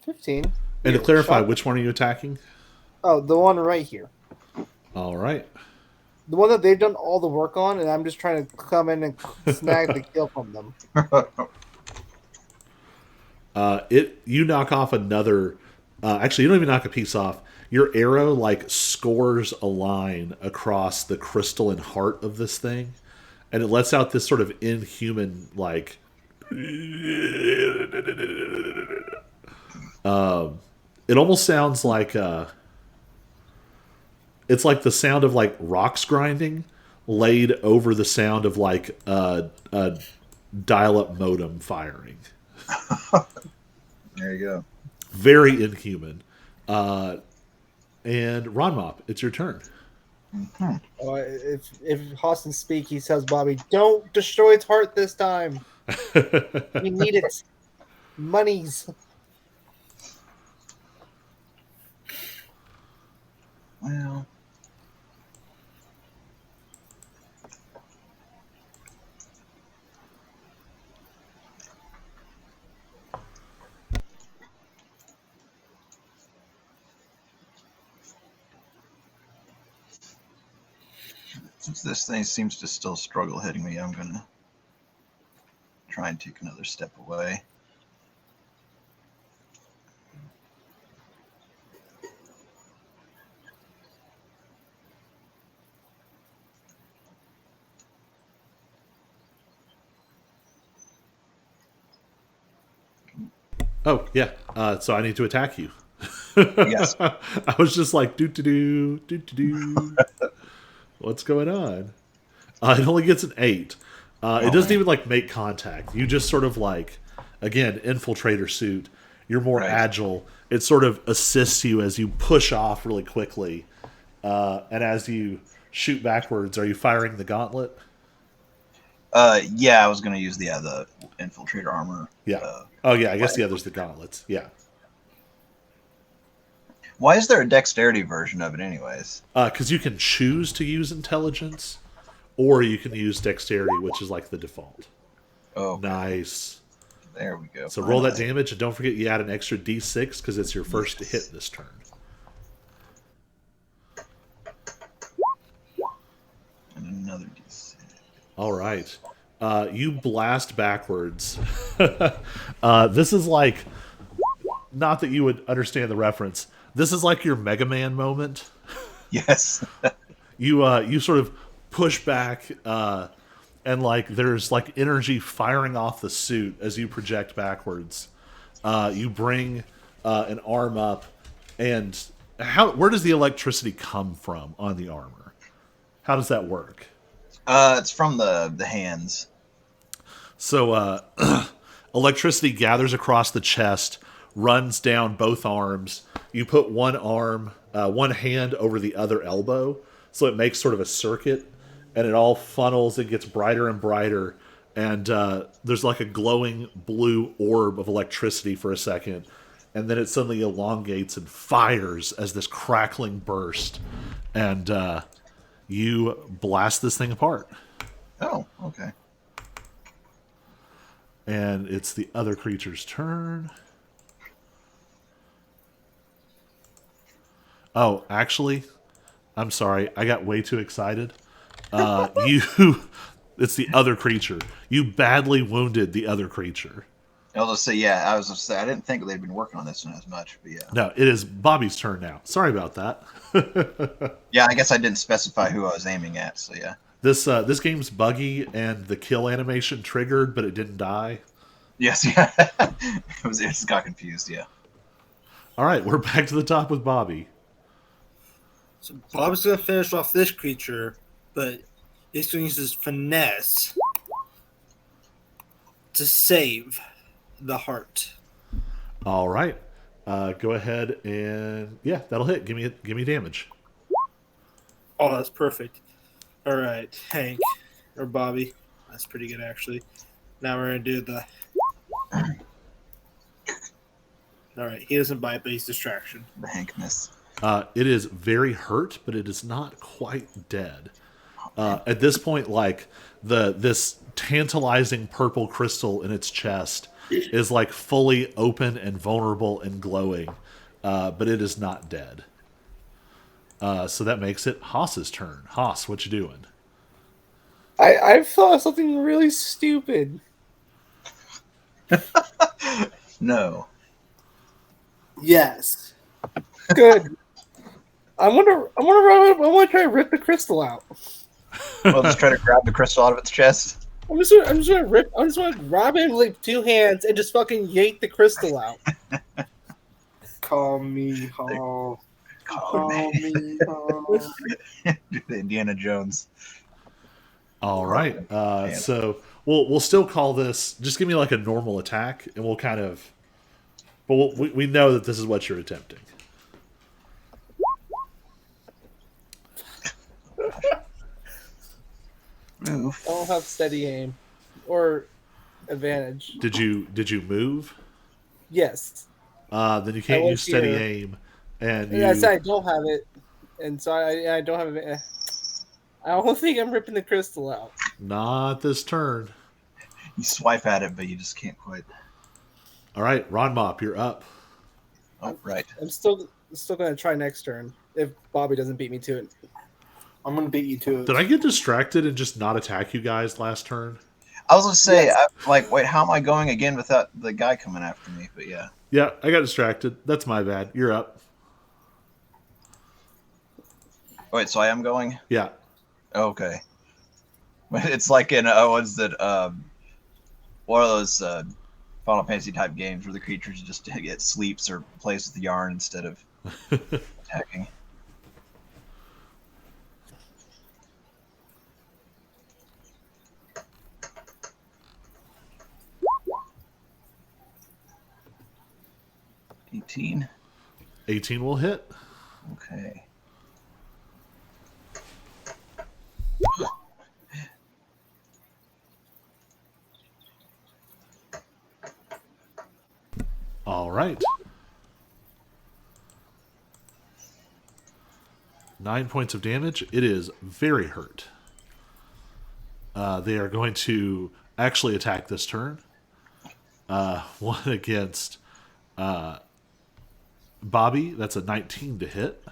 15.
And to clarify,
Shot.
which one are you attacking?
Oh, the one right here.
All right.
The one that they've done all the work on, and I'm just trying to come in and snag the kill from them.
You knock off another. Actually, you don't even knock a piece off. Your arrow like scores a line across the crystalline heart of this thing, and it lets out this sort of inhuman like. It almost sounds like it's like the sound of like rocks grinding laid over the sound of like a dial-up modem firing.
There you go.
Very inhuman. And Ron Mop, it's your turn.
Mm-hmm.
If Haas speak, he tells Bobby, "Don't destroy its heart this time. We need its monies."
Well, Since this thing seems to still struggle hitting me, I'm gonna try and take another step away.
Oh yeah. So I need to attack you.
Yes.
I was just like do to do do to do. What's going on? It only gets an 8. It doesn't
man.
even like make contact. You just sort of like, again, infiltrator suit. You're more
Right.
agile. It sort of assists you as you push off really quickly, and as you shoot backwards. Are you firing the gauntlet?
Yeah, I was gonna use the infiltrator armor.
Yeah. Oh yeah. I guess the other's the gauntlets. Yeah.
Why is there a dexterity version of it, anyways?
Because you can choose to use intelligence, or you can use dexterity, which is like the default.
Oh,
Nice.
there we go.
So roll that
Finally.
damage, and don't forget you add an extra d6 because it's your first
Yes.
hit this turn.
And another d6.
All right. You blast backwards. This is like, not that you would understand the reference. This is like your Mega Man moment.
Yes.
You sort of push back, and like there's like energy firing off the suit as you project backwards. You bring an arm up, and where does the electricity come from on the armor? How does that work?
It's from the hands.
So electricity gathers across the chest, runs down both arms. You put one hand over the other elbow, so it makes sort of a circuit, and it all funnels. It gets brighter and brighter, and there's like a glowing blue orb of electricity for a second, and then it suddenly elongates and fires as this crackling burst, and you blast this thing apart.
Oh, okay.
And it's the other creature's turn. Oh, actually, I'm sorry. I got way too excited. It's the other creature. You badly wounded the other creature.
I was gonna say, yeah. I was gonna say, I didn't think they'd been working on this one as much, but yeah.
No, it is Bobby's turn now. Sorry about that.
Yeah, I guess I didn't specify who I was aiming at, so yeah.
This game's buggy, and the kill animation triggered, but it didn't die.
Yes, yeah. It just got confused, yeah.
All right, we're back to the top with Bobby.
So Bob's gonna finish off this creature, but he's gonna use his finesse to save the heart.
All right, go ahead and yeah, that'll hit. Give me damage.
Oh, that's perfect. All right, Hank or Bobby, that's pretty good actually. Now we're gonna do the. All right, he doesn't bite, but he's distraction.
The Hankness.
It is very hurt, but it is not quite dead. At this point, like this tantalizing purple crystal in its chest is like fully open and vulnerable and glowing, but it is not dead. So that makes it Haas's turn. Haas, what you doing?
I thought of something really stupid.
No.
Yes.
Good. I want to try to rip the crystal out.
Well, just try to grab the crystal out of its chest.
I'm just gonna grab it with like 2 hands and just fucking yank the crystal out.
Call me home. Call me home.
Indiana Jones.
All right. So we'll still call this. Just give me like a normal attack, and we'll kind of. But we know that this is what you're attempting.
Move.
I don't have steady aim or advantage.
Did you move?
Yes.
Then you can't
won't
use steady
hear.
aim, and
I said I don't have it, and so I don't have it. I don't think I'm ripping the crystal out.
not this turn.
You swipe at it, but you just can't quite.
All right, Ron Mop, you're up.
Oh, right.
I'm still gonna try next turn if Bobby doesn't beat me to it.
I'm gonna beat you to it.
Did I get distracted and just not attack you guys last turn?
I was gonna say,
Yes.
wait, how am I going again without the guy coming after me? But yeah.
Yeah, I got distracted. That's my bad. You're up.
Wait, so I am going?
Yeah.
Okay. It's like in what's that? One of those Final Fantasy type games where the creatures just get sleeps or plays with the yarn instead of attacking. $18.
18 will hit.
Okay.
All right. 9 points of damage. It is very hurt. They are going to actually attack this turn. One against Bobby. That's a 19 to hit.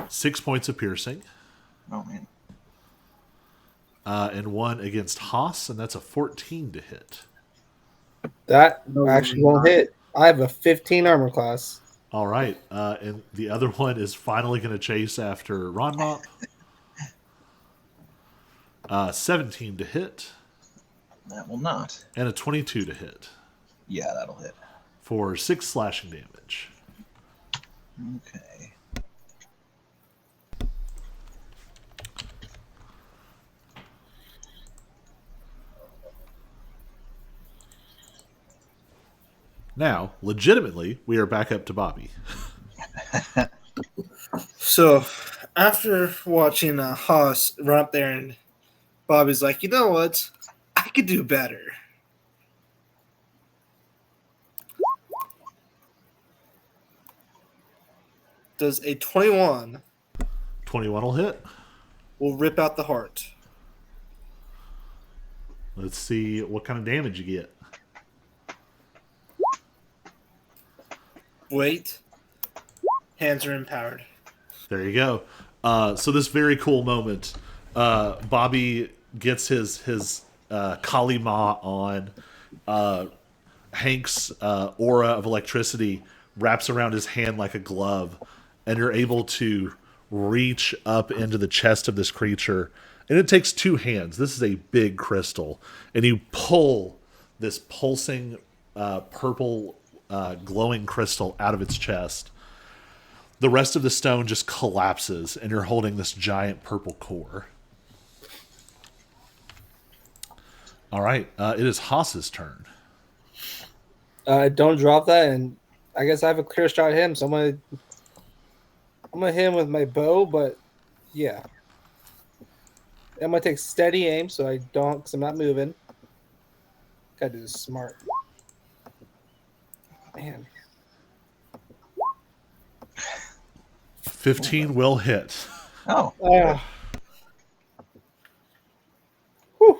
6 points of piercing.
Oh man.
And one against Haas, and that's a 14 to hit.
That actually won't hit. I have a 15 armor class.
All right. And the other one is finally going to chase after Ronmop. 17 to hit.
That will not.
And a 22 to hit.
Yeah, that'll hit.
For 6 slashing damage.
Okay.
Now, legitimately, we are back up to Bobby.
So, after watching Haas run up there, and Bobby's like, you know what? I could do better. Does a 21
21 will hit.
will rip out the heart?
Let's see what kind of damage you get.
Wait. Hands are empowered.
There you go. So this very cool moment, Bobby gets his Kalima on. Hank's aura of electricity wraps around his hand like a glove, and you're able to reach up into the chest of this creature. And it takes 2 hands. This is a big crystal. And you pull this pulsing purple glowing crystal out of its chest. The rest of the stone just collapses, and you're holding this giant purple core. All right. It is Haas's turn.
Don't drop that, and I guess I have a clear shot at him, so I'm gonna hit him with my bow, but yeah. I'm gonna take steady aim so I don't, because I'm not moving. Gotta do this smart. Man.
15 will hit.
Oh.
Whew.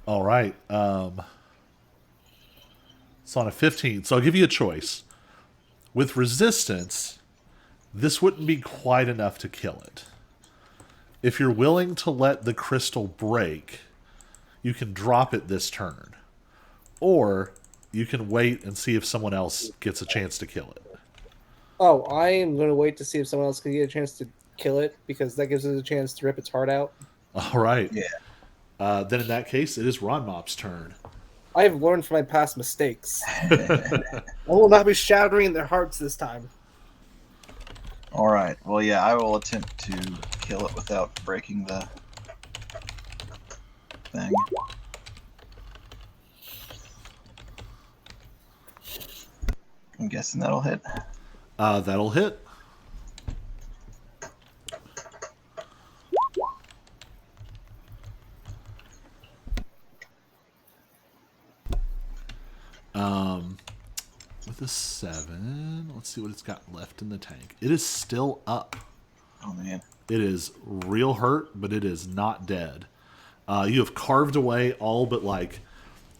All right. It's on a 15. So I'll give you a choice. With resistance, this wouldn't be quite enough to kill it. If you're willing to let the crystal break, you can drop it this turn. Or you can wait and see if someone else gets a chance to kill it.
Oh, I am gonna wait to see if someone else can get a chance to kill it, because that gives us a chance to rip its heart out.
All right.
Yeah.
Then in that case, it is Ronmop's turn.
I have learned from my past mistakes. I will not be shattering their hearts this time.
All right. Well, yeah, I will attempt to kill it without breaking the thing. I'm guessing that'll hit.
That'll hit. With a 7, let's see what it's got left in the tank. It is still up.
Oh man.
It is real hurt, but it is not dead. You have carved away all but like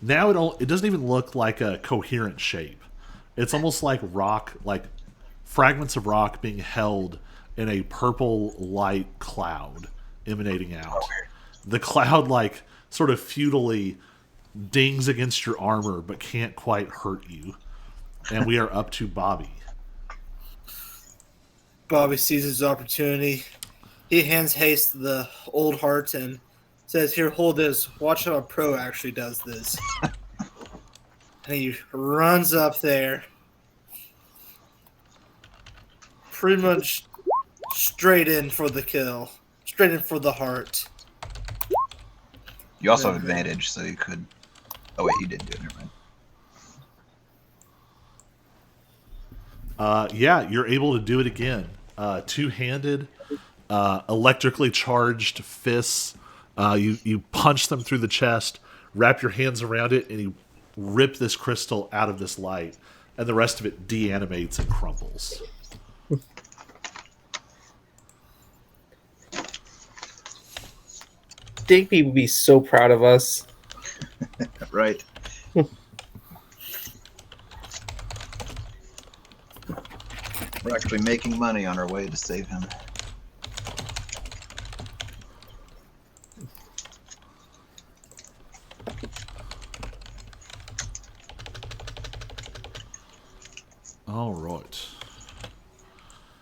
now it doesn't even look like a coherent shape. It's almost like rock, like fragments of rock being held in a purple light cloud emanating out. The cloud, like, sort of futilely dings against your armor but can't quite hurt you. And we are up to Bobby.
Bobby sees his opportunity. He hands Haste the old heart and says, "Here, hold this. Watch how a pro actually does this." And he runs up there, pretty much straight in for the kill, straight in for the heart.
You also have advantage, so you could. Oh wait, you didn't do it. Never mind.
Yeah, you're able to do it again. Two-handed, electrically charged fists. You punch them through the chest, wrap your hands around it, and you rip this crystal out of this light, and the rest of it deanimates and crumbles.
Digby would be so proud of us.
Right. We're actually making money on our way to save him.
All right.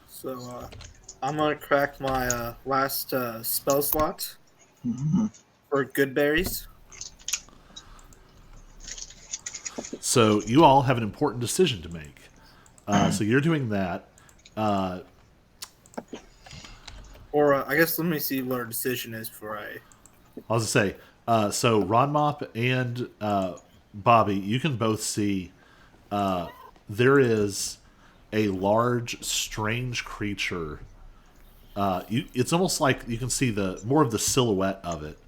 So I'm gonna crack my last spell slot for good berries.
So you all have an important decision to make. So you're doing that.
Or I guess let me see what our decision is before I.
I was going to say, so Ronmop and Bobby, you can both see there is a large, strange creature. It's almost like you can see more of the silhouette of it.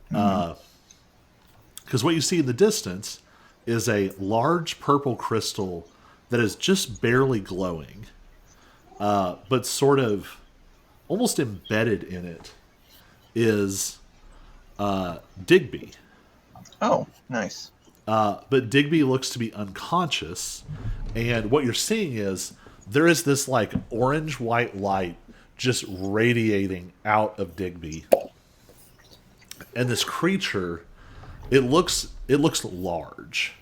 Because what you see in the distance is a large purple crystal that is just barely glowing, but sort of almost embedded in it is Digby.
Oh, nice.
But Digby looks to be unconscious, and what you're seeing is there is this like orange-white light just radiating out of Digby, and this creature, it looks large,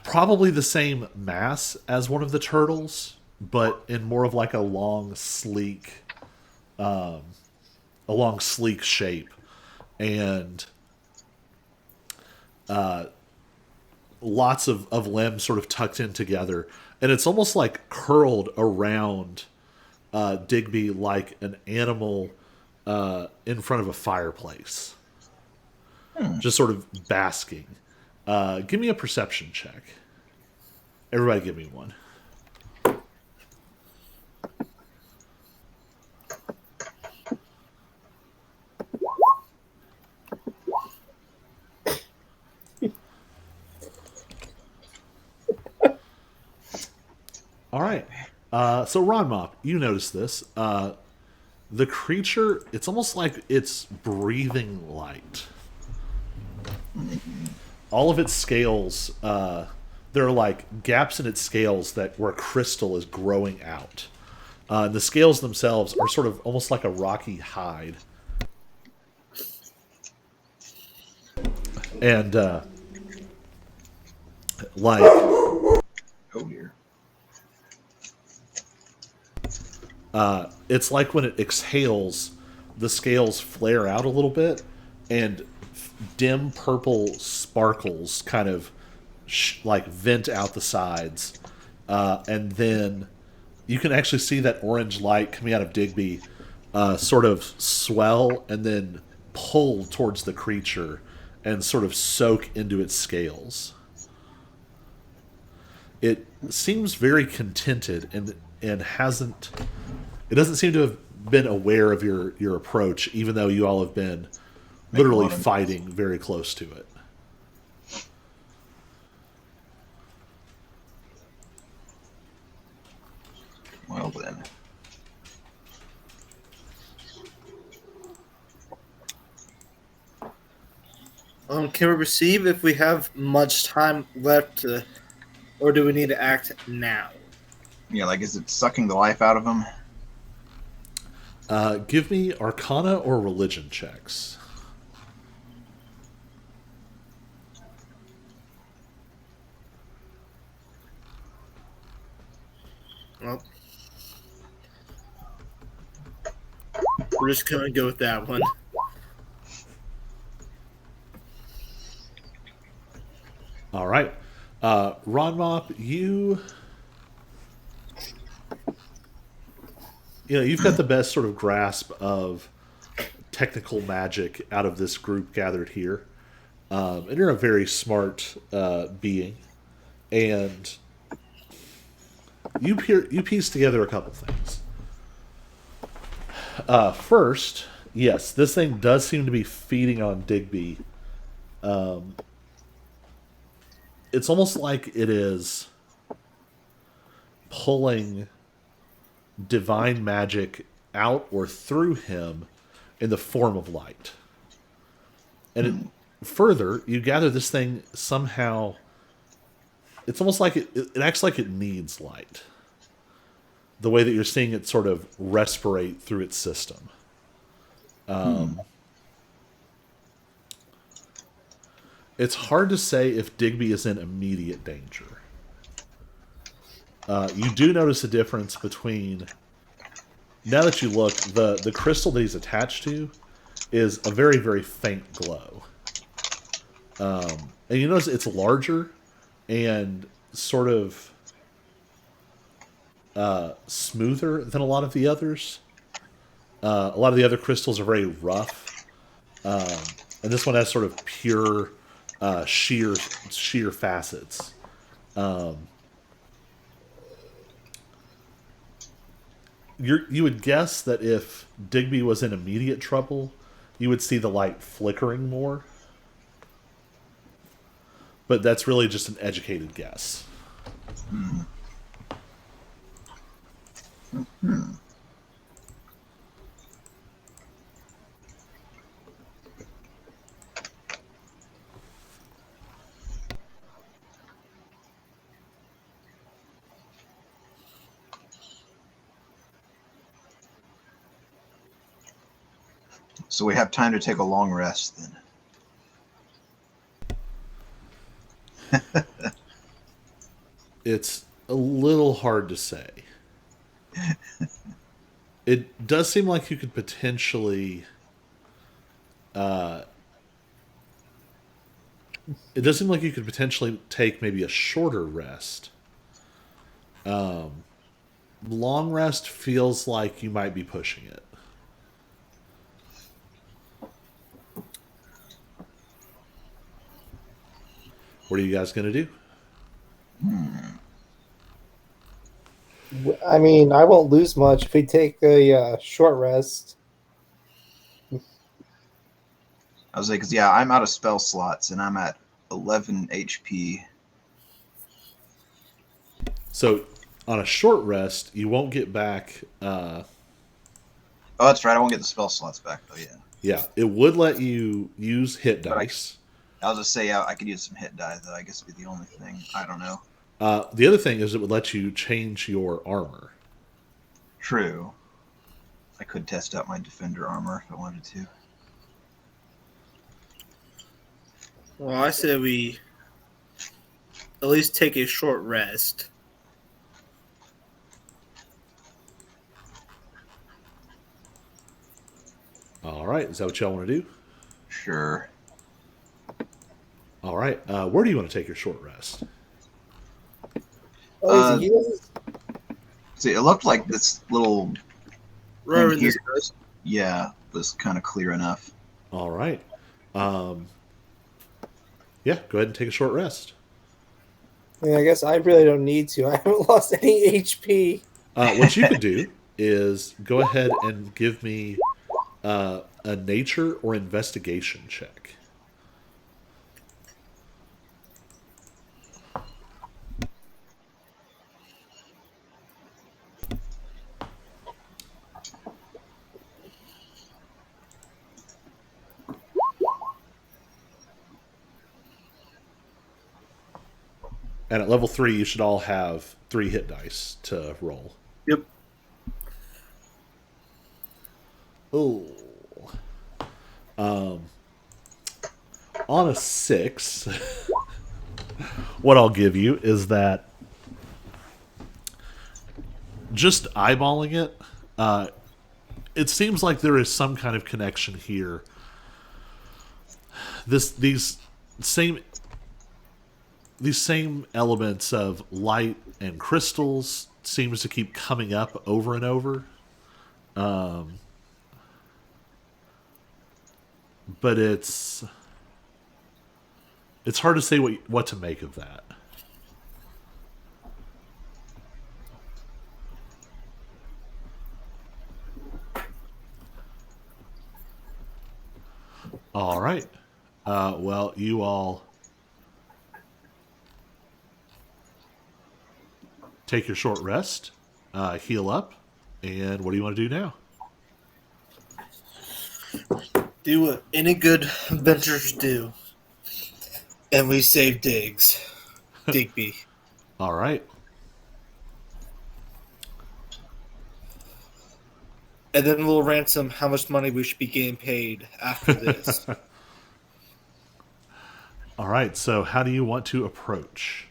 probably the same mass as one of the turtles, but in more of like a long, sleek shape, and lots of limbs sort of tucked in together, and it's almost like curled around Digby like an animal in front of a fireplace, just sort of basking. Give me a perception check. Everybody give me one. All right. So Ron Mop, you notice this. The creature, it's almost like it's breathing light. All of its scales, there are like gaps in its scales where crystal is growing out. The scales themselves are sort of almost like a rocky hide. And like...
Oh dear.
It's like when it exhales, the scales flare out a little bit, and dim purple sparkles kind of like vent out the sides. And then you can actually see that orange light coming out of Digby sort of swell and then pull towards the creature and sort of soak into its scales. It seems very contented and hasn't... It doesn't seem to have been aware of your approach, even though you all have been literally fighting very close to it.
Well then.
Can we perceive if we have much time left to or do we need to act now?
Yeah, like is it sucking the life out of him?
Give me Arcana or Religion checks.
Well, we're just gonna go with that one.
All right. Ron Mop, you've got the best sort of grasp of technical magic out of this group gathered here. And you're a very smart being. And you piece together a couple things. First, yes, this thing does seem to be feeding on Digby. It's almost like it is pulling divine magic out or through him in the form of light. And further, you gather this thing somehow. It's almost like it acts like it needs light. The way that you're seeing it sort of respirate through its system. It's hard to say if Digby is in immediate danger. You do notice a difference between... Now that you look, the crystal that he's attached to is a very, very faint glow. And you notice it's larger and sort of smoother than a lot of the others. A lot of the other crystals are very rough. And this one has sort of pure, sheer facets. You would guess that if Digby was in immediate trouble, you would see the light flickering more. But that's really just an educated guess.
So we have time to take a long rest then.
It's a little hard to say. It does seem like you could potentially... it does seem like you could potentially take maybe a shorter rest. Long rest feels like you might be pushing it. What are you guys going to do?
I mean, I won't lose much if we take a short rest.
I was like, 'cause, yeah, I'm out of spell slots and I'm at 11 HP.
So, on a short rest, you won't get back...
Oh, that's right. I won't get the spell slots back though. Yeah.
yeah, it would let you use hit
But
dice.
I was just say, yeah, I could use some hit die though. I guess it'd be the only thing. I don't know.
The other thing is it would let you change your armor.
True. I could test out my defender armor if I wanted to.
Well, I say we at least take a short rest.
All right, is that what y'all want to do?
Sure.
All right, where do you want to take your short rest?
Oh, is he heals?
See, it looked like this little
Wherever
thing
this
here,
goes.
yeah, was kind of clear enough.
All right. Yeah, go ahead and take a short rest.
Yeah, I guess I really don't need to. I haven't lost any HP.
What you could do is go ahead and give me a nature or investigation check. And at level 3, you should all have 3 hit dice to roll.
Yep.
Oh. On a 6, what I'll give you is that just eyeballing it, it seems like there is some kind of connection here. These same elements of light and crystals seems to keep coming up over and over. But it's hard to say what to make of that. All right. Well, you all take your short rest, heal up, and what do you want to do now?
Do what any good adventurers do. And we save Digby.
All right.
And then we'll ransom how much money we should be getting paid after this.
All right. So, how do you want to approach?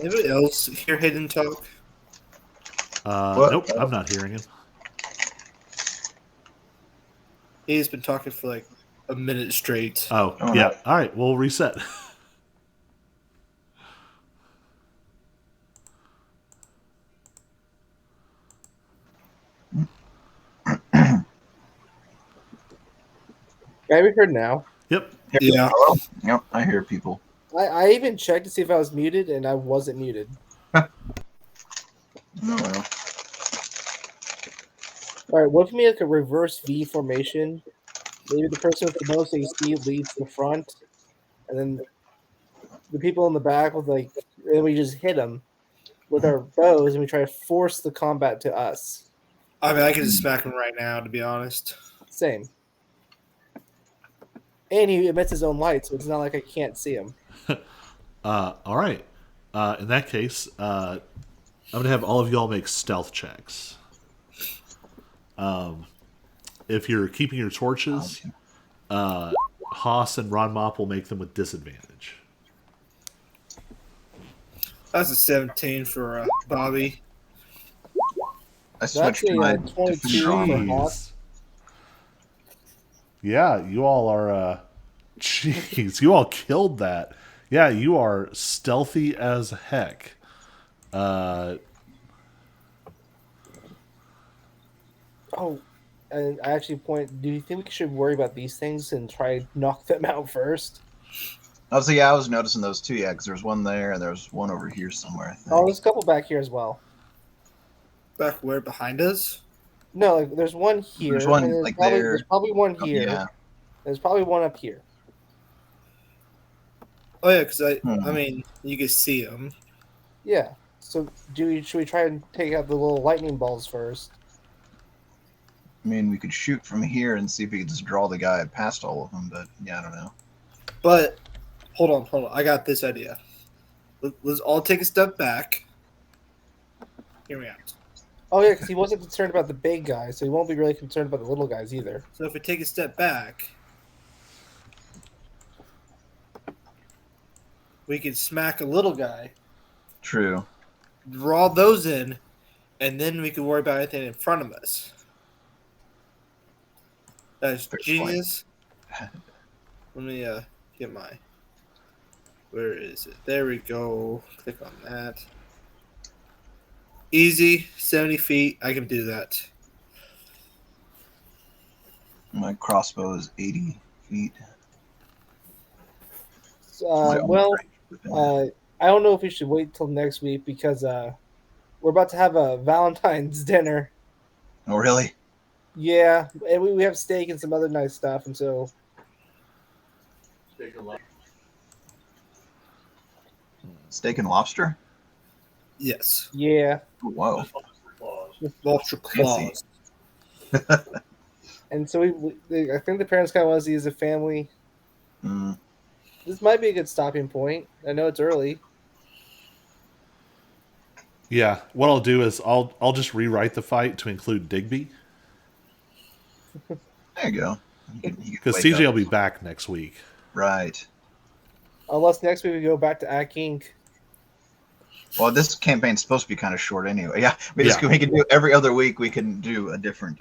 Anybody else hear Hayden talk?
Nope, I'm not hearing him.
He's been talking for like a minute straight.
Oh, yeah. All right, we'll reset.
Can I be heard now?
Yep.
Yeah.
Hello? Yep, I hear people.
I even checked to see if I was muted, and I wasn't muted.
Oh, well.
All right, what if we make like a reverse V formation? Maybe the person with the most AC leads the front, and then the people in the back with and we just hit them with our bows, and we try to force the combat to us.
I mean, I can just smack him right now, to be honest.
Same. And he emits his own light, so it's not like I can't see him.
All right. In that case, I'm going to have all of y'all make stealth checks. If you're keeping your torches, Haas and Ron Mop will make them with disadvantage.
That's a 17 for Bobby.
I switched to my
22
defender on.
for Haas.
Yeah, you all are. Jeez, you all killed that. Yeah, you are stealthy as heck.
Oh, and I actually do you think we should worry about these things and try to knock them out first?
Also, yeah, I was noticing those too, yeah, because there's one there and there's one over here somewhere, I think.
Oh, there's a couple back here as well.
Back where? Behind us?
No, there's one here.
There's one,
and
like,
probably,
there.
There's probably one
Oh,
here.
yeah.
There's probably one up here.
Oh, yeah, because I mean, you can see him.
Yeah. So should we try and take out the little lightning balls first?
I mean, we could shoot from here and see if we could just draw the guy past all of them, but yeah, I don't know.
But, hold on. I got this idea. Let's all take a step back. Hear me out.
Oh, yeah, because he wasn't concerned about the big guys, so he won't be really concerned about the little guys either.
So if we take a step back, we can smack a little guy,
True.
draw those in, and then we can worry about anything in front of us. That's
Fair
genius. Let me get my... Where is it? There we go. Click on that. Easy, 70 feet. I can do that.
My crossbow is 80 feet.
Well, I don't know if we should wait till next week because we're about to have a Valentine's dinner.
Oh, really?
Yeah, and we have steak and some other nice stuff, and so
Steak and lobster?
Yes.
yeah,
Whoa.
Lobster
Fancy.
claws.
and so I think the parents kind of want to see as a family.
Mm.
This might be a good stopping point. I know it's early.
Yeah, what I'll do is I'll just rewrite the fight to include Digby
There you go. You can
because
wake
CJ
up.
will be back next week.
Right.
Unless next week we go back to Ack Inc.
Well, this campaign's supposed to be kind of short anyway. Yeah, we
Yeah.
can do every other week. We can do a different.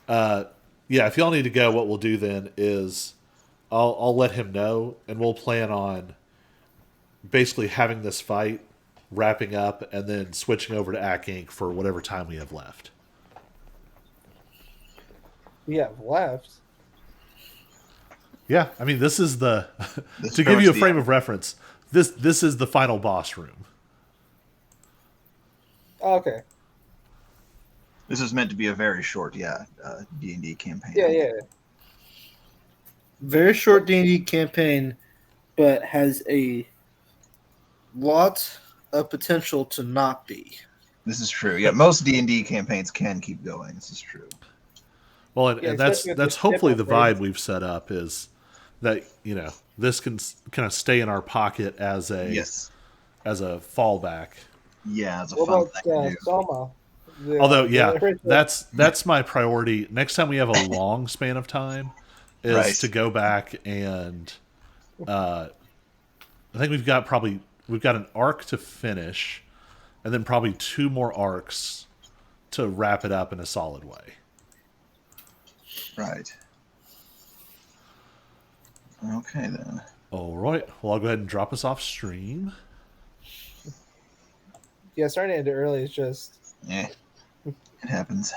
Yeah, if y'all need to go, what we'll do then is I'll let him know, and we'll plan on basically having this fight, wrapping up, and then switching over to Ack Inc. for whatever time we have left.
We have left.
Yeah, I mean this is the
This is
to
pretty
give you a
much the
frame
end.
of reference. This is the final boss room.
Oh, okay.
This is meant to be a very short, D&D campaign.
Yeah.
Very short D&D campaign, but has a lot of potential to not be.
This is true. Yeah, most D&D campaigns can keep going. This is true.
Well,
Yeah,
and that's
especially with the ship
hopefully the vibe
upgrades.
we've set up is that this can kind of stay in our pocket as a
Yes.
as a fallback.
Yeah, it's a
What
fun
about
thing to do.
Soma?
Although,
The
yeah,
original-
that's my priority. Next time we have a long span of time, is
Right.
to go back and I think we've got an arc to finish, and then probably 2 more arcs to wrap it up in a solid way.
Right. Okay, then.
All right. Well, I'll go ahead and drop us off stream.
Yeah, starting to end early is just
Yeah, it happens.